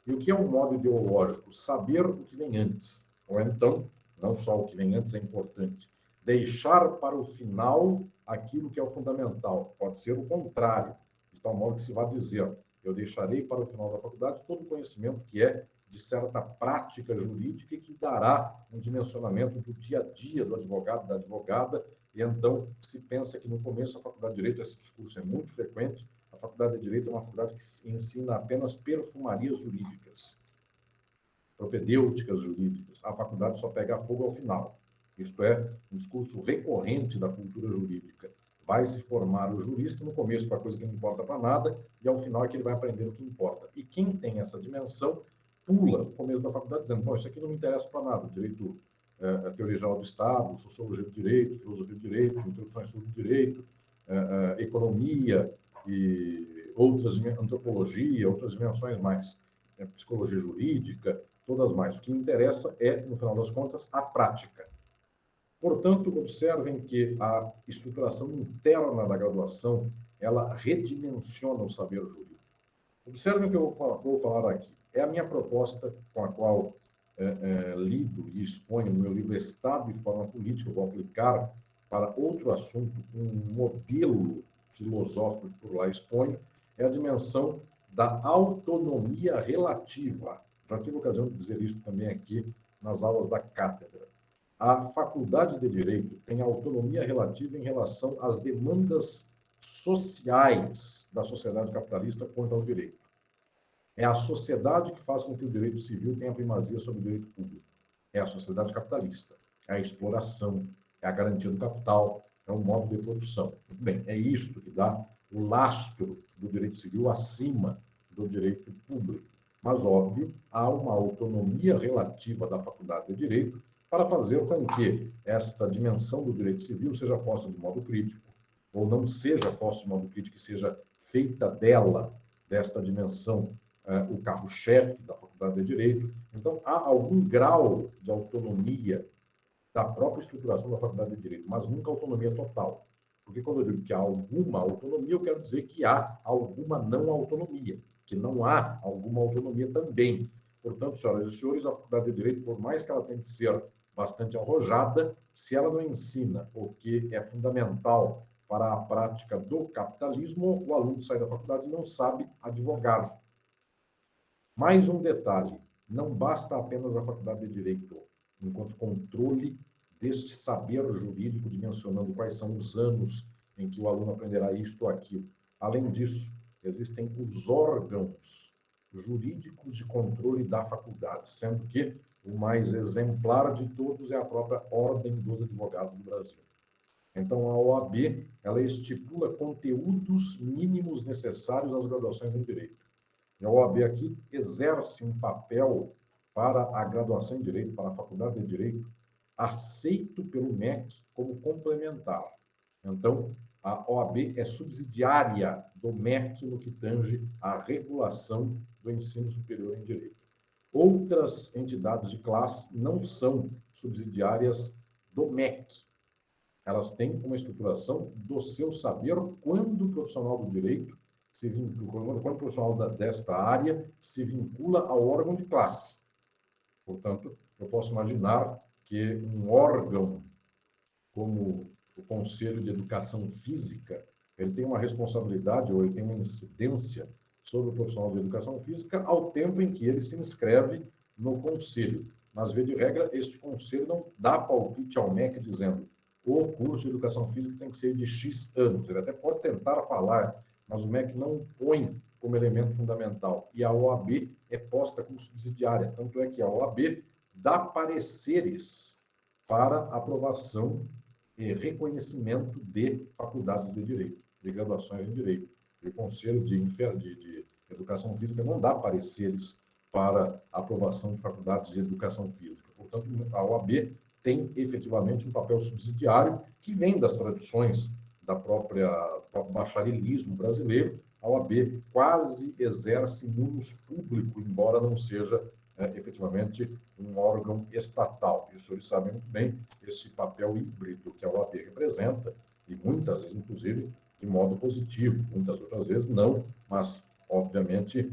E o que é um modo ideológico? Saber o que vem antes. Ou então, não só o que vem antes é importante, deixar para o final aquilo que é o fundamental. Pode ser o contrário, de tal modo que se vai dizer, eu deixarei para o final da faculdade todo o conhecimento que é de certa prática jurídica e que dará um dimensionamento do dia a dia do advogado, da advogada, e então se pensa que no começo da faculdade de Direito esse discurso é muito frequente. A faculdade de Direito é uma faculdade que ensina apenas perfumarias jurídicas, propedêuticas jurídicas. A faculdade só pega fogo ao final. Isto é, um discurso recorrente da cultura jurídica. Vai se formar o jurista no começo para coisa que não importa para nada, e ao final é que ele vai aprender o que importa. E quem tem essa dimensão pula o começo da faculdade dizendo, bom, isso aqui não me interessa para nada, direito, a teoria geral do Estado, sociologia do direito, filosofia do direito, introdução ao estudo do direito, economia e outras, antropologia, outras dimensões mais, psicologia jurídica, todas mais. O que me interessa é, no final das contas, a prática. Portanto, observem que a estruturação interna da graduação, ela redimensiona o saber jurídico. Observem o que eu vou falar aqui. É a minha proposta com a qual lido e exponho no meu livro Estado e Forma Política. Eu vou aplicar para outro assunto, um modelo filosófico que por lá exponho, é a dimensão da autonomia relativa. Já tive a ocasião de dizer isso também aqui nas aulas da cátedra. A Faculdade de Direito tem autonomia relativa em relação às demandas sociais da sociedade capitalista quanto ao direito. É a sociedade que faz com que o direito civil tenha primazia sobre o direito público. É a sociedade capitalista. É a exploração, é a garantia do capital, é um modo de produção. Muito bem, é isto que dá o lastro do direito civil acima do direito público. Mas, óbvio, há uma autonomia relativa da Faculdade de Direito para fazer com que esta dimensão do direito civil seja posta de modo crítico, ou não seja posta de modo crítico, que seja feita dela, desta dimensão, o carro-chefe da Faculdade de Direito. Então, há algum grau de autonomia da própria estruturação da Faculdade de Direito, mas nunca autonomia total. Porque quando eu digo que há alguma autonomia, eu quero dizer que há alguma não autonomia, que não há alguma autonomia também. Portanto, senhoras e senhores, a Faculdade de Direito, por mais que ela tenha de ser bastante arrojada, se ela não ensina o que é fundamental para a prática do capitalismo, o aluno que sai da faculdade não sabe advogar. Mais um detalhe, não basta apenas a Faculdade de Direito, enquanto controle deste saber jurídico, dimensionando quais são os anos em que o aluno aprenderá isto ou aquilo. Além disso, existem os órgãos jurídicos de controle da faculdade, sendo que o mais exemplar de todos é a própria Ordem dos Advogados do Brasil. Então, a OAB, ela estipula conteúdos mínimos necessários às graduações em Direito. A OAB aqui exerce um papel para a graduação em Direito, para a Faculdade de Direito, aceito pelo MEC como complementar. Então, a OAB é subsidiária do MEC no que tange à regulação do ensino superior em Direito. Outras entidades de classe não são subsidiárias do MEC. Elas têm uma estruturação do seu saber quando o profissional do direito se vincula, quando o profissional desta área se vincula ao órgão de classe. Portanto, eu posso imaginar que um órgão como o Conselho de Educação Física, ele tem uma responsabilidade ou ele tem uma incidência sobre o profissional de educação física ao tempo em que ele se inscreve no conselho. Mas, via de regra, este conselho não dá palpite ao MEC dizendo o curso de educação física tem que ser de X anos. Ele até pode tentar falar, mas o MEC não põe como elemento fundamental. E a OAB é posta como subsidiária. Tanto é que a OAB dá pareceres para aprovação e reconhecimento de faculdades de direito, de graduações em direito. O Conselho de Educação Física não dá pareceres para aprovação de faculdades de educação física. Portanto, a OAB tem efetivamente um papel subsidiário que vem das tradições do próprio bacharelismo brasileiro. A OAB quase exerce munus público, embora não seja efetivamente um órgão estatal. E os senhores sabem muito bem esse papel híbrido que a OAB representa, e muitas vezes, inclusive, de modo positivo, muitas outras vezes não, mas, obviamente,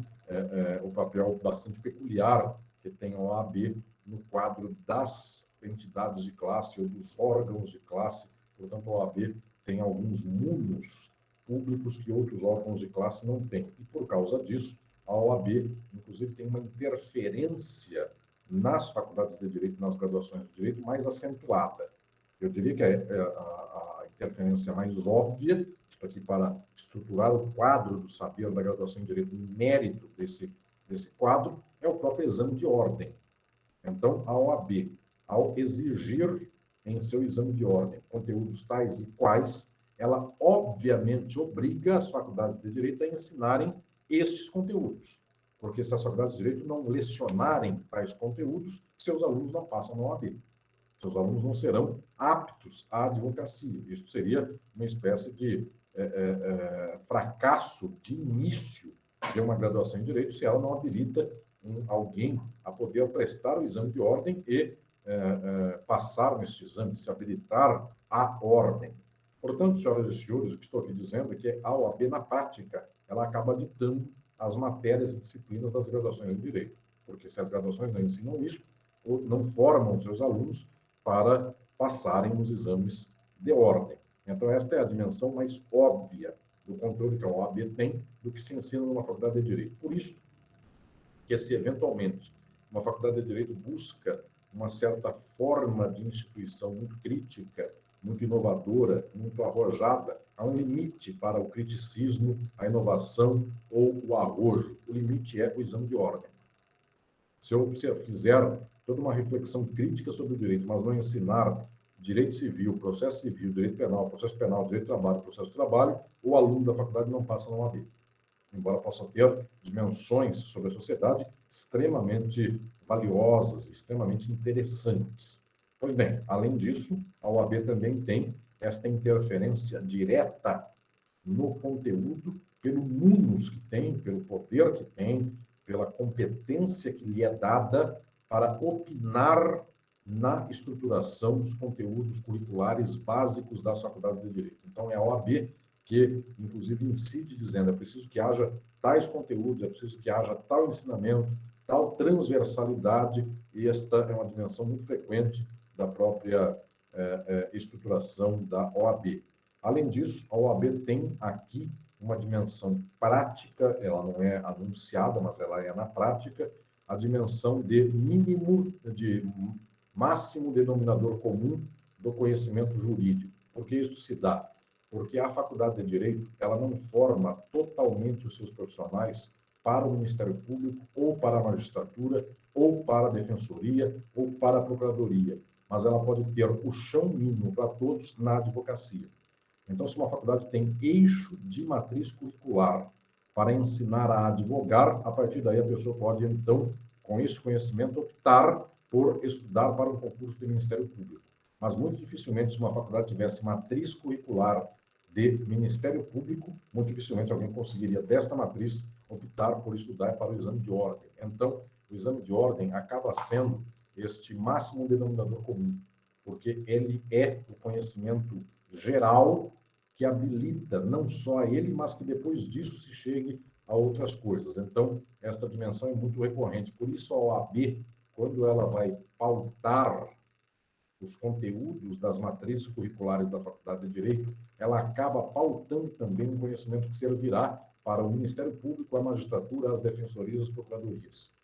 o papel bastante peculiar que tem a OAB no quadro das entidades de classe ou dos órgãos de classe. Portanto, a OAB tem alguns munus públicos que outros órgãos de classe não têm. E, por causa disso, a OAB, inclusive, tem uma interferência nas faculdades de Direito, nas graduações de Direito, mais acentuada. Eu diria que a interferência mais óbvia, isso aqui para estruturar o quadro do saber da graduação em Direito, o mérito desse quadro, é o próprio exame de ordem. Então, a OAB, ao exigir em seu exame de ordem conteúdos tais e quais, ela obviamente obriga as faculdades de direito a ensinarem estes conteúdos. Porque se as faculdades de direito não lecionarem tais conteúdos, seus alunos não passam na OAB. Seus alunos não serão aptos à advocacia. Isso seria uma espécie de fracasso de início de uma graduação em direito se ela não habilita alguém a poder prestar o exame de ordem e passar neste exame, se habilitar à ordem. Portanto, senhoras e senhores, o que estou aqui dizendo é que a OAB, na prática, ela acaba ditando as matérias e disciplinas das graduações em direito. Porque se as graduações não ensinam isso, ou não formam seus alunos para passarem nos exames de ordem. Então, esta é a dimensão mais óbvia do controle que a OAB tem do que se ensina numa faculdade de direito. Por isso, que se eventualmente uma faculdade de direito busca uma certa forma de instituição muito crítica, muito inovadora, muito arrojada, há um limite para o criticismo, a inovação ou o arrojo. O limite é o exame de ordem. Se eu fizer toda uma reflexão crítica sobre o direito, mas não ensinar direito civil, processo civil, direito penal, direito de trabalho, processo de trabalho, o aluno da faculdade não passa na OAB. Embora possa ter dimensões sobre a sociedade extremamente valiosas, extremamente interessantes. Pois bem, além disso, a OAB também tem esta interferência direta no conteúdo, pelo munus que tem, pelo poder que tem, pela competência que lhe é dada para opinar na estruturação dos conteúdos curriculares básicos das faculdades de direito. Então, é a OAB que, inclusive, incide dizendo é preciso que haja tais conteúdos, é preciso que haja tal ensinamento, tal transversalidade, e esta é uma dimensão muito frequente da própria estruturação da OAB. Além disso, a OAB tem aqui uma dimensão prática, ela não é anunciada, mas ela é na prática, a dimensão de máximo denominador comum do conhecimento jurídico. Por que isso se dá? Porque a faculdade de Direito, ela não forma totalmente os seus profissionais para o Ministério Público, ou para a magistratura, ou para a defensoria, ou para a procuradoria, mas ela pode ter o chão mínimo para todos na advocacia. Então, se uma faculdade tem eixo de matriz curricular para ensinar a advogar, a partir daí a pessoa pode, então, com esse conhecimento, optar por estudar para um concurso do Ministério Público. Mas muito dificilmente, se uma faculdade tivesse matriz curricular de Ministério Público, muito dificilmente alguém conseguiria, desta matriz, optar por estudar para o exame de ordem. Então, o exame de ordem acaba sendo este máximo denominador comum, porque ele é o conhecimento geral que habilita não só a ele, mas que depois disso se chegue a outras coisas. Então, esta dimensão é muito recorrente. Por isso, a OAB, quando ela vai pautar os conteúdos das matrizes curriculares da Faculdade de Direito, ela acaba pautando também um conhecimento que servirá para o Ministério Público, a magistratura, as defensorias, as procuradorias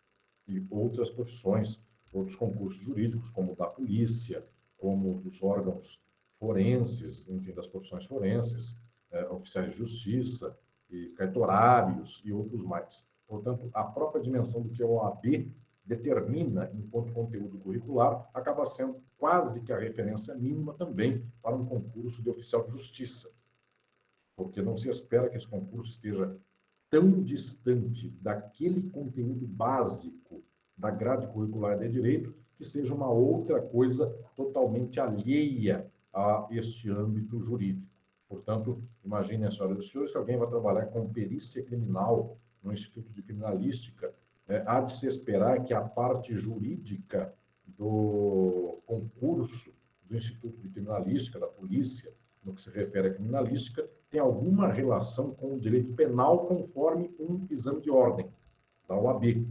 e outras profissões, outros concursos jurídicos, como o da polícia, como dos órgãos forenses, enfim, das profissões forenses, oficiais de justiça, e cartorários e outros mais. Portanto, a própria dimensão do que a OAB determina enquanto conteúdo curricular acaba sendo quase que a referência mínima também para um concurso de oficial de justiça, porque não se espera que esse concurso esteja tão distante daquele conteúdo básico da grade curricular de direito que seja uma outra coisa totalmente alheia a este âmbito jurídico. Portanto, imaginem, senhoras e senhores, que alguém vai trabalhar com perícia criminal no Instituto de Criminalística, há de se esperar que a parte jurídica do concurso do Instituto de Criminalística, da polícia, no que se refere à criminalística, tem alguma relação com o direito penal conforme um exame de ordem da OAB.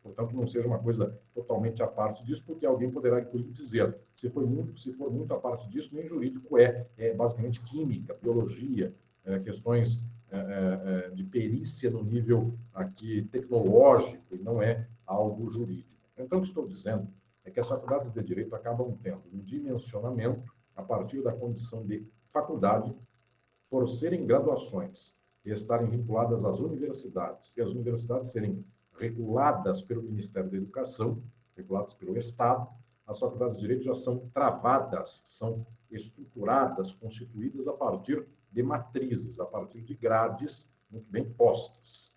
Portanto, não seja uma coisa totalmente à parte disso, porque alguém poderá, inclusive, dizer, se for muito à parte disso, nem jurídico é basicamente química, biologia, questões de perícia no nível aqui tecnológico, e não é algo jurídico. Então, o que estou dizendo é que as faculdades de direito acabam tendo um dimensionamento a partir da condição de faculdade, por serem graduações e estarem vinculadas às universidades, e as universidades serem reguladas pelo Ministério da Educação, reguladas pelo Estado, as faculdades de Direito já são travadas, são estruturadas, constituídas a partir de matrizes, a partir de grades muito bem postas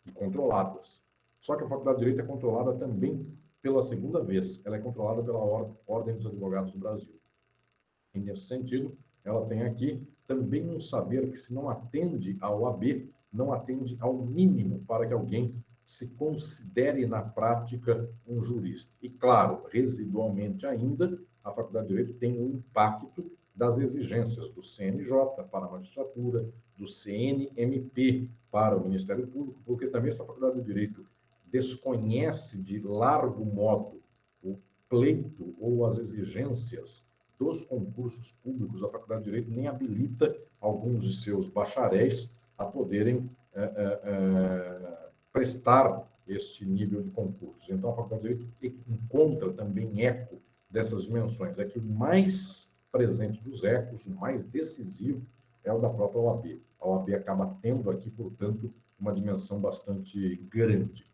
e controladas. Só que a Faculdade de Direito é controlada também pela segunda vez, ela é controlada pela Ordem dos Advogados do Brasil. E, nesse sentido, ela tem aqui também um saber que, se não atende à OAB, não atende ao mínimo para que alguém se considere na prática um jurista. E, claro, residualmente ainda, a Faculdade de Direito tem um impacto das exigências do CNJ para a magistratura, do CNMP para o Ministério Público, porque também essa Faculdade de Direito desconhece de largo modo o pleito ou as exigências dos concursos públicos. A Faculdade de Direito nem habilita alguns de seus bacharéis a poderem prestar este nível de concursos. Então, a Faculdade de Direito encontra também eco dessas dimensões. É que o mais presente dos ecos, o mais decisivo, é o da própria OAB. A OAB acaba tendo aqui, portanto, uma dimensão bastante grande.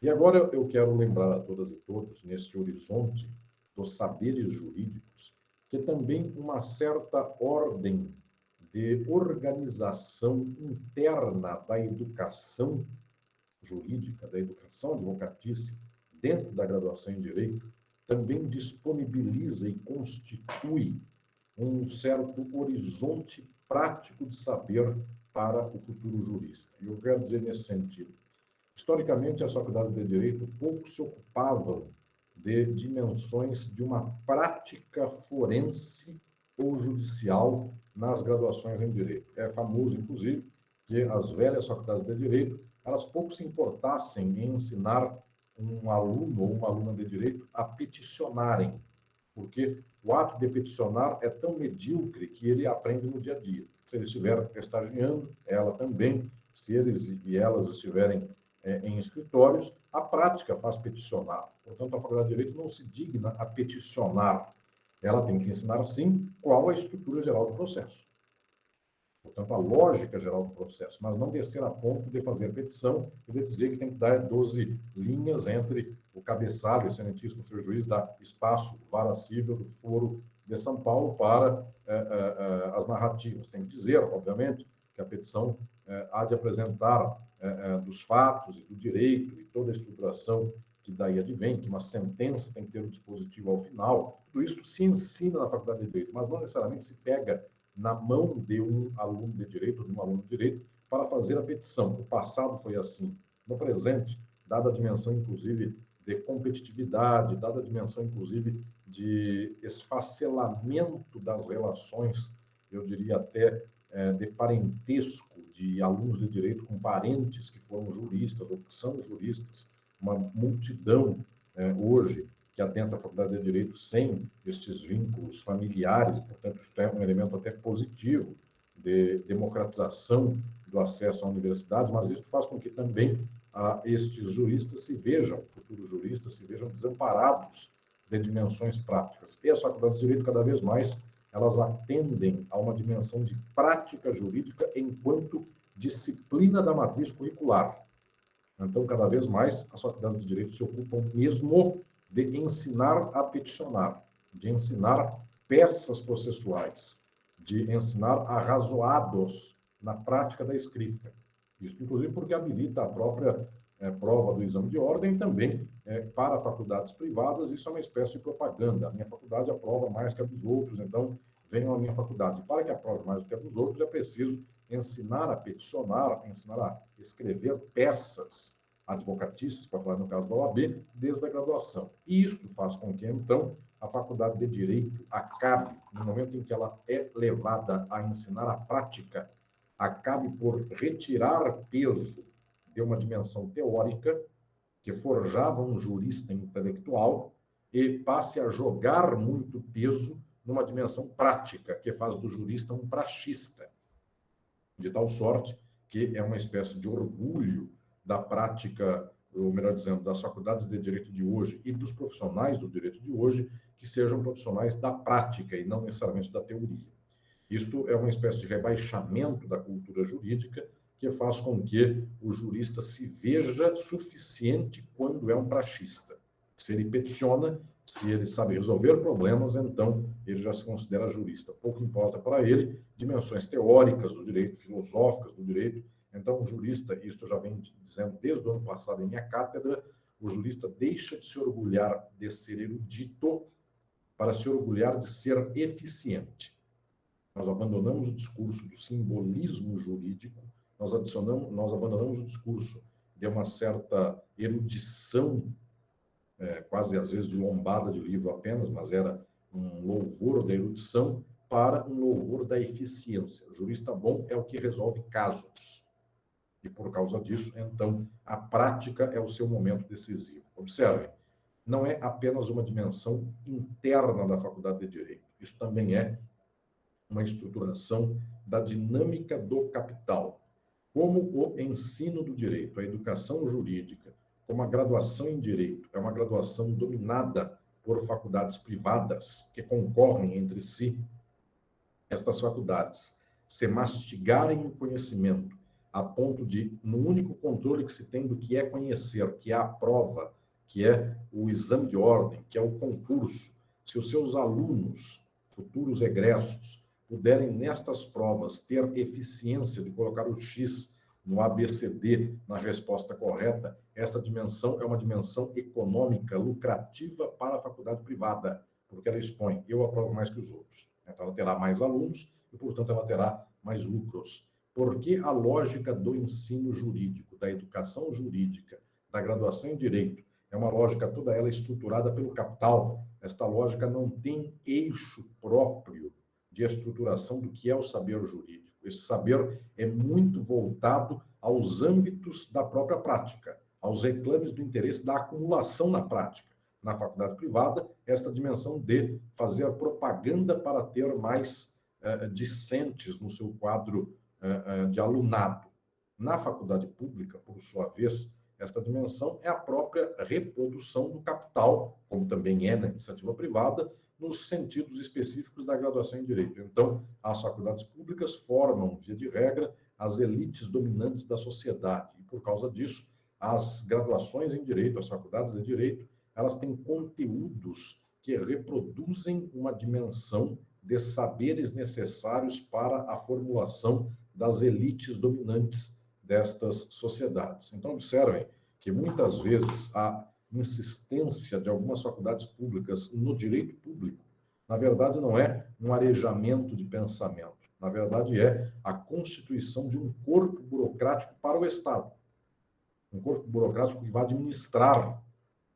E agora eu quero lembrar a todas e todos, neste horizonte dos saberes jurídicos, que também uma certa ordem de organização interna da educação jurídica, da educação advocatícia, dentro da graduação em Direito, também disponibiliza e constitui um certo horizonte prático de saber para o futuro jurista. E eu quero dizer nesse sentido, historicamente, as faculdades de Direito pouco se ocupavam de dimensões de uma prática forense ou judicial nas graduações em Direito. É famoso, inclusive, que as velhas faculdades de Direito, elas pouco se importassem em ensinar um aluno ou uma aluna de Direito a peticionarem, porque o ato de peticionar é tão medíocre que ele aprende no dia a dia. Se ele estiver estagiando, ela também, se eles e elas estiverem em escritórios, a prática faz peticionar. Portanto, a Faculdade de Direito não se digna a peticionar. Ela tem que ensinar, sim, qual a estrutura geral do processo. Portanto, a lógica geral do processo, mas não descer a ponto de fazer a petição e de dizer que tem que dar 12 linhas entre o cabeçalho, excelentíssimo senhor juiz, da espaço vara cível do Foro de São Paulo para as narrativas. Tem que dizer, obviamente, que a petição há de apresentar dos fatos e do direito e toda a estruturação que daí advém, que uma sentença tem que ter um dispositivo ao final. Tudo isso se ensina na Faculdade de Direito, mas não necessariamente se pega na mão de um aluno de direito, ou de um aluno de direito, para fazer a petição. O passado foi assim. No presente, dada a dimensão, inclusive, de competitividade, dada a dimensão, inclusive, de esfacelamento das relações, eu diria até de parentesco de alunos de direito com parentes que foram juristas ou que são juristas, uma multidão hoje que adentra a Faculdade de Direito sem estes vínculos familiares, portanto, isso é um elemento até positivo de democratização do acesso à universidade, mas isso faz com que também estes juristas se vejam, futuros juristas, se vejam desamparados de dimensões práticas. E as faculdades de Direito, cada vez mais, elas atendem a uma dimensão de prática jurídica enquanto disciplina da matriz curricular. Então, cada vez mais, as faculdades de Direito se ocupam mesmo de ensinar a peticionar, de ensinar peças processuais, de ensinar arrazoados na prática da escrita. Isso, inclusive, porque habilita a própria prova do exame de ordem também para faculdades privadas. Isso é uma espécie de propaganda. A minha faculdade aprova mais que a dos outros, então venham à minha faculdade. Para que aprove mais do que a dos outros, é preciso ensinar a peticionar, ensinar a escrever peças advocatícias, para falar no caso da OAB, desde a graduação. E isto faz com que, então, a Faculdade de Direito acabe, no momento em que ela é levada a ensinar a prática, acabe por retirar peso de uma dimensão teórica que forjava um jurista intelectual e passe a jogar muito peso numa dimensão prática, que faz do jurista um praxista, de tal sorte que é uma espécie de orgulho da prática, ou melhor dizendo, das faculdades de direito de hoje e dos profissionais do direito de hoje, que sejam profissionais da prática e não necessariamente da teoria. Isto é uma espécie de rebaixamento da cultura jurídica que faz com que o jurista se veja suficiente quando é um praxista. Se ele peticiona, Se ele sabe resolver problemas, então ele já se considera jurista. Pouco importa para ele dimensões teóricas do direito, filosóficas do direito. Então, o jurista, isto eu já venho dizendo desde o ano passado em minha cátedra, o jurista deixa de se orgulhar de ser erudito para se orgulhar de ser eficiente. Nós abandonamos o discurso do simbolismo jurídico, nós abandonamos o discurso de uma certa erudição, quase às vezes de lombada de livro apenas, mas era um louvor da erudição para um louvor da eficiência. O jurista bom é o que resolve casos. E por causa disso, então, a prática é o seu momento decisivo. Observem, não é apenas uma dimensão interna da Faculdade de Direito. Isso também é uma estruturação da dinâmica do capital. Como o ensino do direito, a educação jurídica, como a graduação em direito, é uma graduação dominada por faculdades privadas que concorrem entre si, estas faculdades se mastigarem o conhecimento a ponto de, no único controle que se tem do que é conhecer, que é a prova, que é o exame de ordem, que é o concurso, se os seus alunos, futuros egressos, puderem nestas provas ter eficiência de colocar o X no ABCD, na resposta correta, esta dimensão é uma dimensão econômica, lucrativa para a faculdade privada, porque ela expõe, eu aprovo mais que os outros. Então, ela terá mais alunos e, portanto, ela terá mais lucros. Porque a lógica do ensino jurídico, da educação jurídica, da graduação em direito, é uma lógica toda ela estruturada pelo capital. Esta lógica não tem eixo próprio de estruturação do que é o saber jurídico. Esse saber é muito voltado aos âmbitos da própria prática, aos reclames do interesse da acumulação na prática. Na faculdade privada, esta dimensão de fazer propaganda para ter mais discentes no seu quadro de alunado. Na faculdade pública, por sua vez, esta dimensão é a própria reprodução do capital, como também é na iniciativa privada, nos sentidos específicos da graduação em Direito. Então, as faculdades públicas formam, via de regra, as elites dominantes da sociedade. E, por causa disso, as graduações em Direito, as faculdades de Direito, elas têm conteúdos que reproduzem uma dimensão de saberes necessários para a formulação das elites dominantes destas sociedades. Então, observem que muitas vezes a insistência de algumas faculdades públicas no direito público, na verdade, não é um arejamento de pensamento, na verdade, é a constituição de um corpo burocrático para o Estado. Um corpo burocrático que vai administrar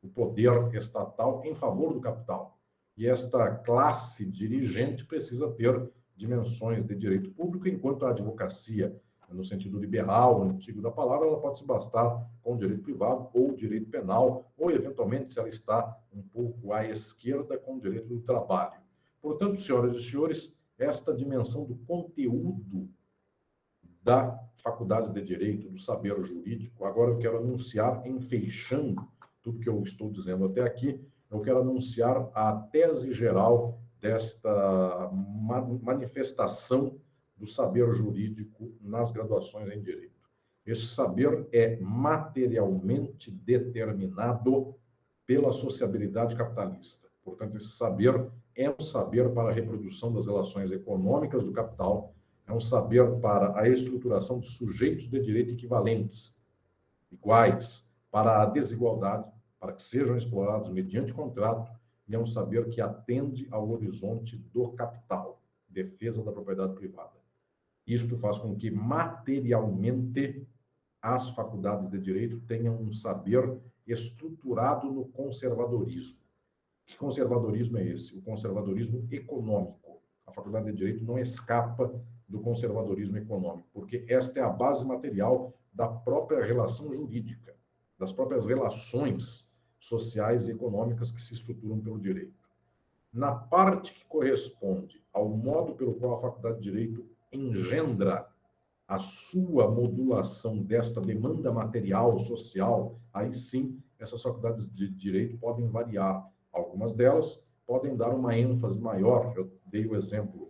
o poder estatal em favor do capital. E esta classe dirigente precisa ter dimensões de direito público, enquanto a advocacia, no sentido liberal, antigo da palavra, ela pode se bastar com o direito privado ou direito penal, ou, eventualmente, se ela está um pouco à esquerda, com o direito do trabalho. Portanto, senhoras e senhores, esta dimensão do conteúdo da Faculdade de Direito, do saber jurídico, agora eu quero anunciar, enfeixando tudo que eu estou dizendo até aqui, eu quero anunciar a tese geral desta manifestação do saber jurídico nas graduações em Direito. Esse saber é materialmente determinado pela sociabilidade capitalista. Portanto, esse saber é um saber para a reprodução das relações econômicas do capital, é um saber para a estruturação de sujeitos de direito equivalentes, iguais, para a desigualdade, para que sejam explorados mediante contrato, e é um saber que atende ao horizonte do capital, defesa da propriedade privada. Isto faz com que, materialmente, as faculdades de direito tenham um saber estruturado no conservadorismo. Que conservadorismo é esse? O conservadorismo econômico. A faculdade de direito não escapa do conservadorismo econômico, porque esta é a base material da própria relação jurídica, das próprias relações sociais e econômicas que se estruturam pelo direito. Na parte que corresponde ao modo pelo qual a faculdade de direito engendra a sua modulação desta demanda material, social, aí sim, essas faculdades de direito podem variar. Algumas delas podem dar uma ênfase maior. Eu dei o exemplo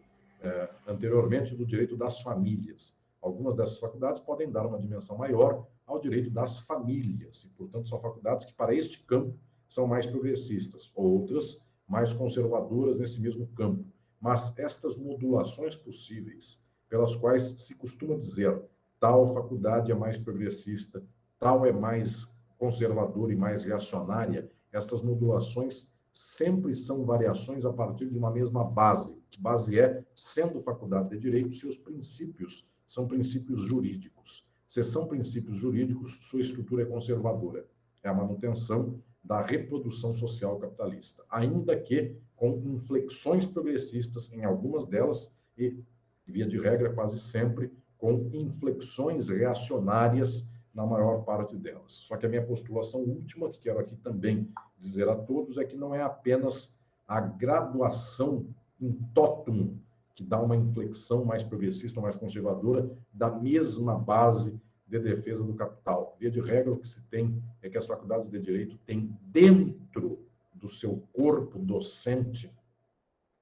anteriormente do direito das famílias. Algumas dessas faculdades podem dar uma dimensão maior ao direito das famílias, e, portanto, são faculdades que, para este campo, são mais progressistas, outras mais conservadoras nesse mesmo campo. Mas estas modulações possíveis, pelas quais se costuma dizer tal faculdade é mais progressista, tal é mais conservadora e mais reacionária, estas modulações sempre são variações a partir de uma mesma base. Que base é, sendo faculdade de Direito, seus princípios são princípios jurídicos. Se são princípios jurídicos, sua estrutura é conservadora. É a manutenção da reprodução social capitalista, ainda que com inflexões progressistas em algumas delas e, via de regra, quase sempre com inflexões reacionárias na maior parte delas. Só que a minha postulação última, que quero aqui também dizer a todos, é que não é apenas a graduação in totum que dá uma inflexão mais progressista ou mais conservadora da mesma base de defesa do capital. Via de regra, o que se tem é que as faculdades de Direito têm dentro do seu corpo docente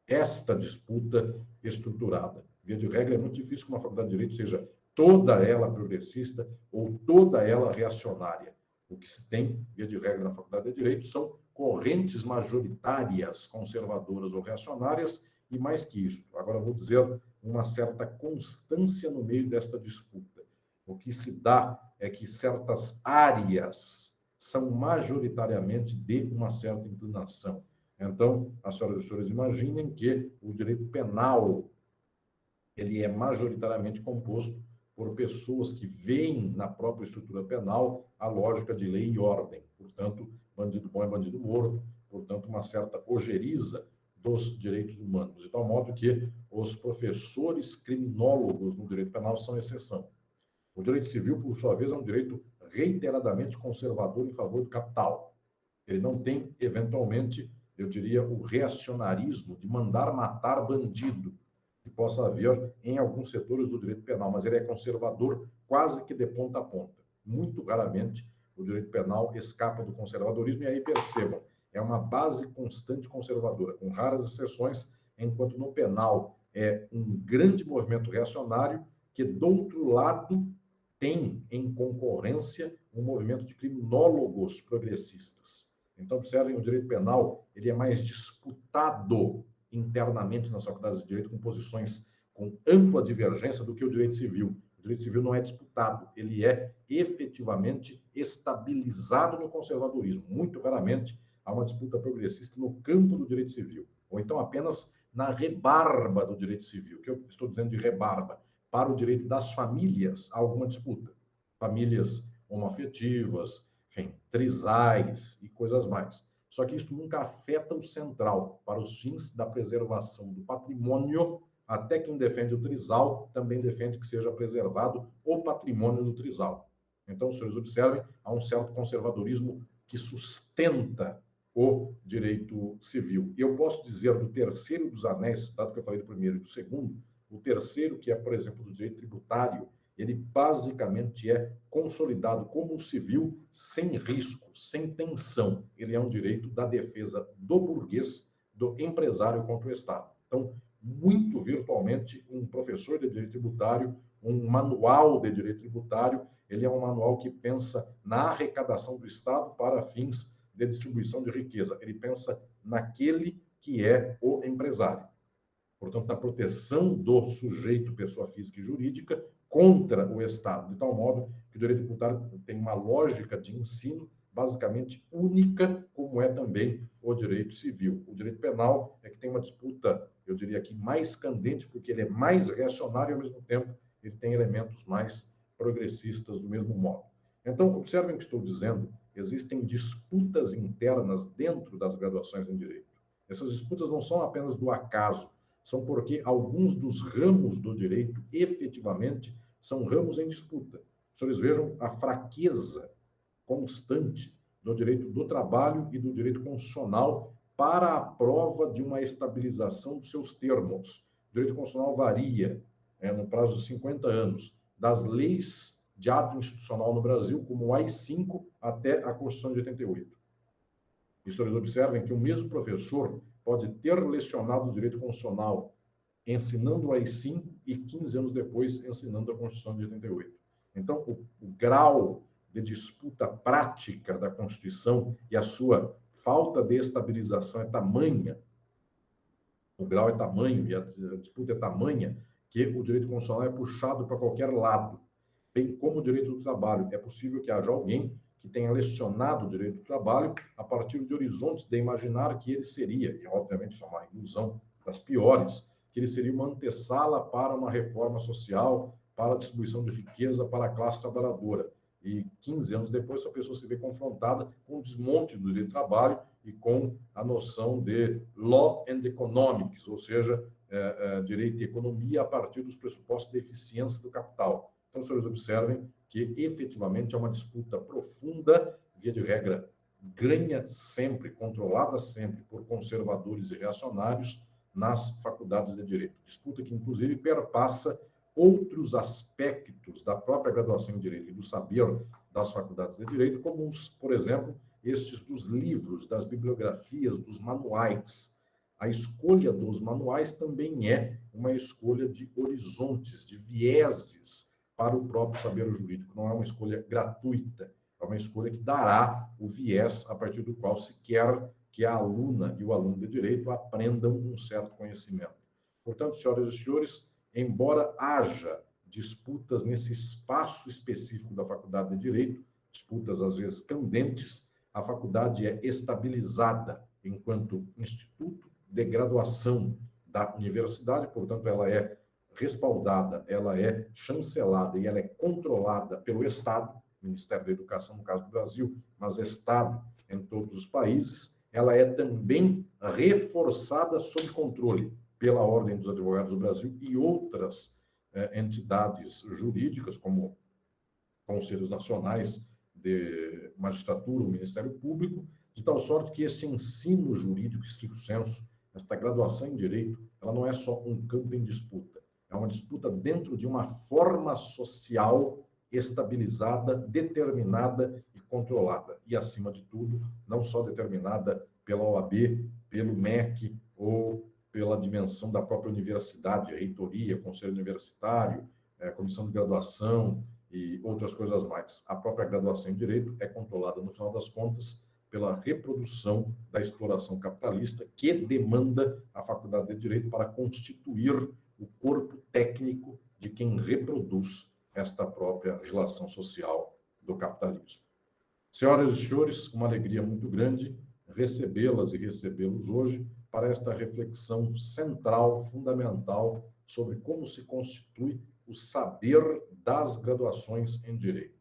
esta disputa estruturada. Via de regra, é muito difícil que uma faculdade de Direito seja toda ela progressista ou toda ela reacionária. O que se tem, via de regra, na faculdade de Direito são correntes majoritárias conservadoras ou reacionárias e, mais que isso, agora vou dizer, uma certa constância no meio desta disputa. O que se dá é que certas áreas são majoritariamente de uma certa inclinação. Então, as senhoras e os senhores imaginem que o direito penal ele é majoritariamente composto por pessoas que veem na própria estrutura penal a lógica de lei e ordem. Portanto, bandido bom é bandido morto, portanto, uma certa ojeriza dos direitos humanos, de tal modo que os professores criminólogos no direito penal são exceção. O direito civil, por sua vez, é um direito reiteradamente conservador em favor do capital. Ele não tem, eventualmente, eu diria, o reacionarismo de mandar matar bandido, que possa haver em alguns setores do direito penal, mas ele é conservador quase que de ponta a ponta. Muito raramente o direito penal escapa do conservadorismo, e aí percebam, é uma base constante conservadora, com raras exceções, enquanto no penal é um grande movimento reacionário que, do outro lado, tem em concorrência um movimento de criminólogos progressistas. Então, observem, o direito penal ele é mais disputado internamente nas faculdades de direito, com posições com ampla divergência do que o direito civil. O direito civil não é disputado, ele é efetivamente estabilizado no conservadorismo. Muito raramente há uma disputa progressista no campo do direito civil, ou então apenas na rebarba do direito civil. O que eu estou dizendo de rebarba? Para o direito das famílias, há alguma disputa. Famílias homoafetivas, enfim, trisais e coisas mais. Só que isso nunca afeta o central. Para os fins da preservação do patrimônio, até quem defende o trisal também defende que seja preservado o patrimônio do trisal. Então, os senhores observem, há um certo conservadorismo que sustenta o direito civil. E eu posso dizer do terceiro dos anéis, dado que eu falei do primeiro e do segundo, o terceiro, que é, por exemplo, do direito tributário, ele basicamente é consolidado como um civil sem risco, sem tensão. Ele é um direito da defesa do burguês, do empresário contra o Estado. Então, muito virtualmente, um professor de direito tributário, um manual de direito tributário, ele é um manual que pensa na arrecadação do Estado para fins de distribuição de riqueza. Ele pensa naquele que é o empresário. Portanto, na proteção do sujeito, pessoa física e jurídica, contra o Estado, de tal modo que o direito tributário tem uma lógica de ensino basicamente única, como é também o direito civil. O direito penal é que tem uma disputa, eu diria aqui, mais candente, porque ele é mais reacionário e, ao mesmo tempo, ele tem elementos mais progressistas do mesmo modo. Então, observem o que estou dizendo, existem disputas internas dentro das graduações em direito. Essas disputas não são apenas do acaso, são porque alguns dos ramos do direito, efetivamente, são ramos em disputa. Os senhores vejam a fraqueza constante do direito do trabalho e do direito constitucional para a prova de uma estabilização dos seus termos. O direito constitucional varia, no prazo de 50 anos, das leis de ato institucional no Brasil, como o AI-5, até a Constituição de 88. E os senhores observem que o mesmo professor pode ter lecionado o direito constitucional ensinando o AI-5 e 15 anos depois ensinando a Constituição de 88. Então, o grau de disputa prática da Constituição e a sua falta de estabilização é tamanha, o grau é tamanho e a disputa é tamanha, que o direito constitucional é puxado para qualquer lado. Bem como o direito do trabalho, é possível que haja alguém que tenha lecionado o direito do trabalho a partir de horizontes de imaginar que ele seria, e obviamente isso é uma ilusão das piores, que ele seria uma antessala para uma reforma social, para a distribuição de riqueza para a classe trabalhadora. E 15 anos depois, essa pessoa se vê confrontada com o desmonte do direito do trabalho e com a noção de law and economics, ou seja, direito e economia a partir dos pressupostos de eficiência do capital. Então, os senhores observem que efetivamente é uma disputa profunda, via de regra, ganha sempre, controlada sempre por conservadores e reacionários nas faculdades de direito. Disputa que, inclusive, perpassa outros aspectos da própria graduação em direito e do saber das faculdades de direito, como, por exemplo, estes dos livros, das bibliografias, dos manuais. A escolha dos manuais também é uma escolha de horizontes, de vieses para o próprio saber jurídico. Não é uma escolha gratuita, é uma escolha que dará o viés a partir do qual se quer que a aluna e o aluno de direito aprendam um certo conhecimento. Portanto, senhoras e senhores, embora haja disputas nesse espaço específico da faculdade de direito, disputas às vezes candentes, a faculdade é estabilizada enquanto instituto de graduação da universidade, portanto, ela é respaldada, ela é chancelada e ela é controlada pelo Estado, Ministério da Educação, no caso do Brasil, mas Estado em todos os países. Ela é também reforçada sob controle pela Ordem dos Advogados do Brasil e outras entidades jurídicas, como conselhos nacionais de magistratura, o Ministério Público, de tal sorte que este ensino jurídico stricto sensu, esta graduação em direito, ela não é só um campo em disputa, é uma disputa dentro de uma forma social estabilizada, determinada e controlada. E, acima de tudo, não só determinada pela OAB, pelo MEC ou pela dimensão da própria universidade, a reitoria, conselho universitário, comissão de graduação e outras coisas mais. A própria graduação em direito é controlada, no final das contas, pela reprodução da exploração capitalista que demanda a faculdade de direito para constituir o corpo técnico de quem reproduz esta própria relação social do capitalismo. Senhoras e senhores, uma alegria muito grande recebê-las e recebê-los hoje para esta reflexão central, fundamental, sobre como se constitui o saber das graduações em direito.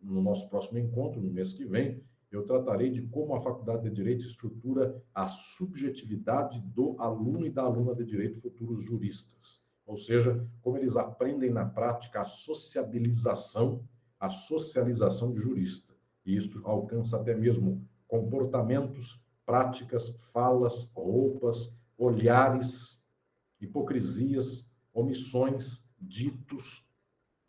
No nosso próximo encontro, no mês que vem, eu tratarei de como a Faculdade de Direito estrutura a subjetividade do aluno e da aluna de direito, futuros juristas. Ou seja, como eles aprendem na prática a sociabilização, a socialização de jurista. E isto alcança até mesmo comportamentos, práticas, falas, roupas, olhares, hipocrisias, omissões, ditos,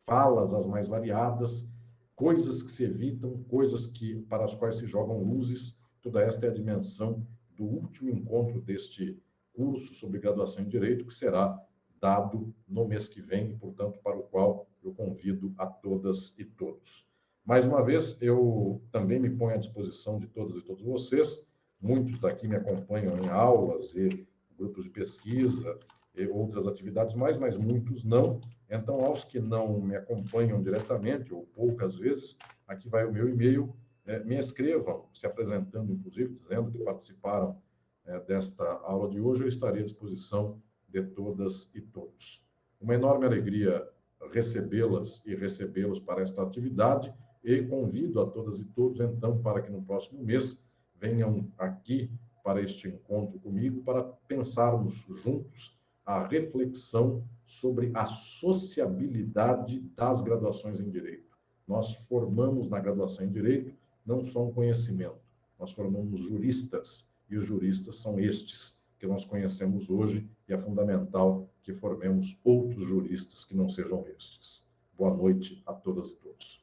falas as mais variadas, coisas que se evitam, coisas para as quais se jogam luzes. Toda esta é a dimensão do último encontro deste curso sobre graduação em Direito, que será dado no mês que vem, e, portanto, para o qual eu convido a todas e todos. Mais uma vez, eu também me ponho à disposição de todas e todos vocês. Muitos daqui me acompanham em aulas e grupos de pesquisa e outras atividades mais, mas muitos não. Então, aos que não me acompanham diretamente, ou poucas vezes, aqui vai o meu e-mail, me escrevam, se apresentando, inclusive, dizendo que participaram desta aula de hoje. Eu estarei à disposição de todas e todos. Uma enorme alegria recebê-las e recebê-los para esta atividade, e convido a todas e todos, então, para que no próximo mês venham aqui para este encontro comigo, para pensarmos juntos a reflexão sobre a sociabilidade das graduações em Direito. Nós formamos na graduação em Direito não só um conhecimento, nós formamos juristas, e os juristas são estes que nós conhecemos hoje, e é fundamental que formemos outros juristas que não sejam estes. Boa noite a todas e todos.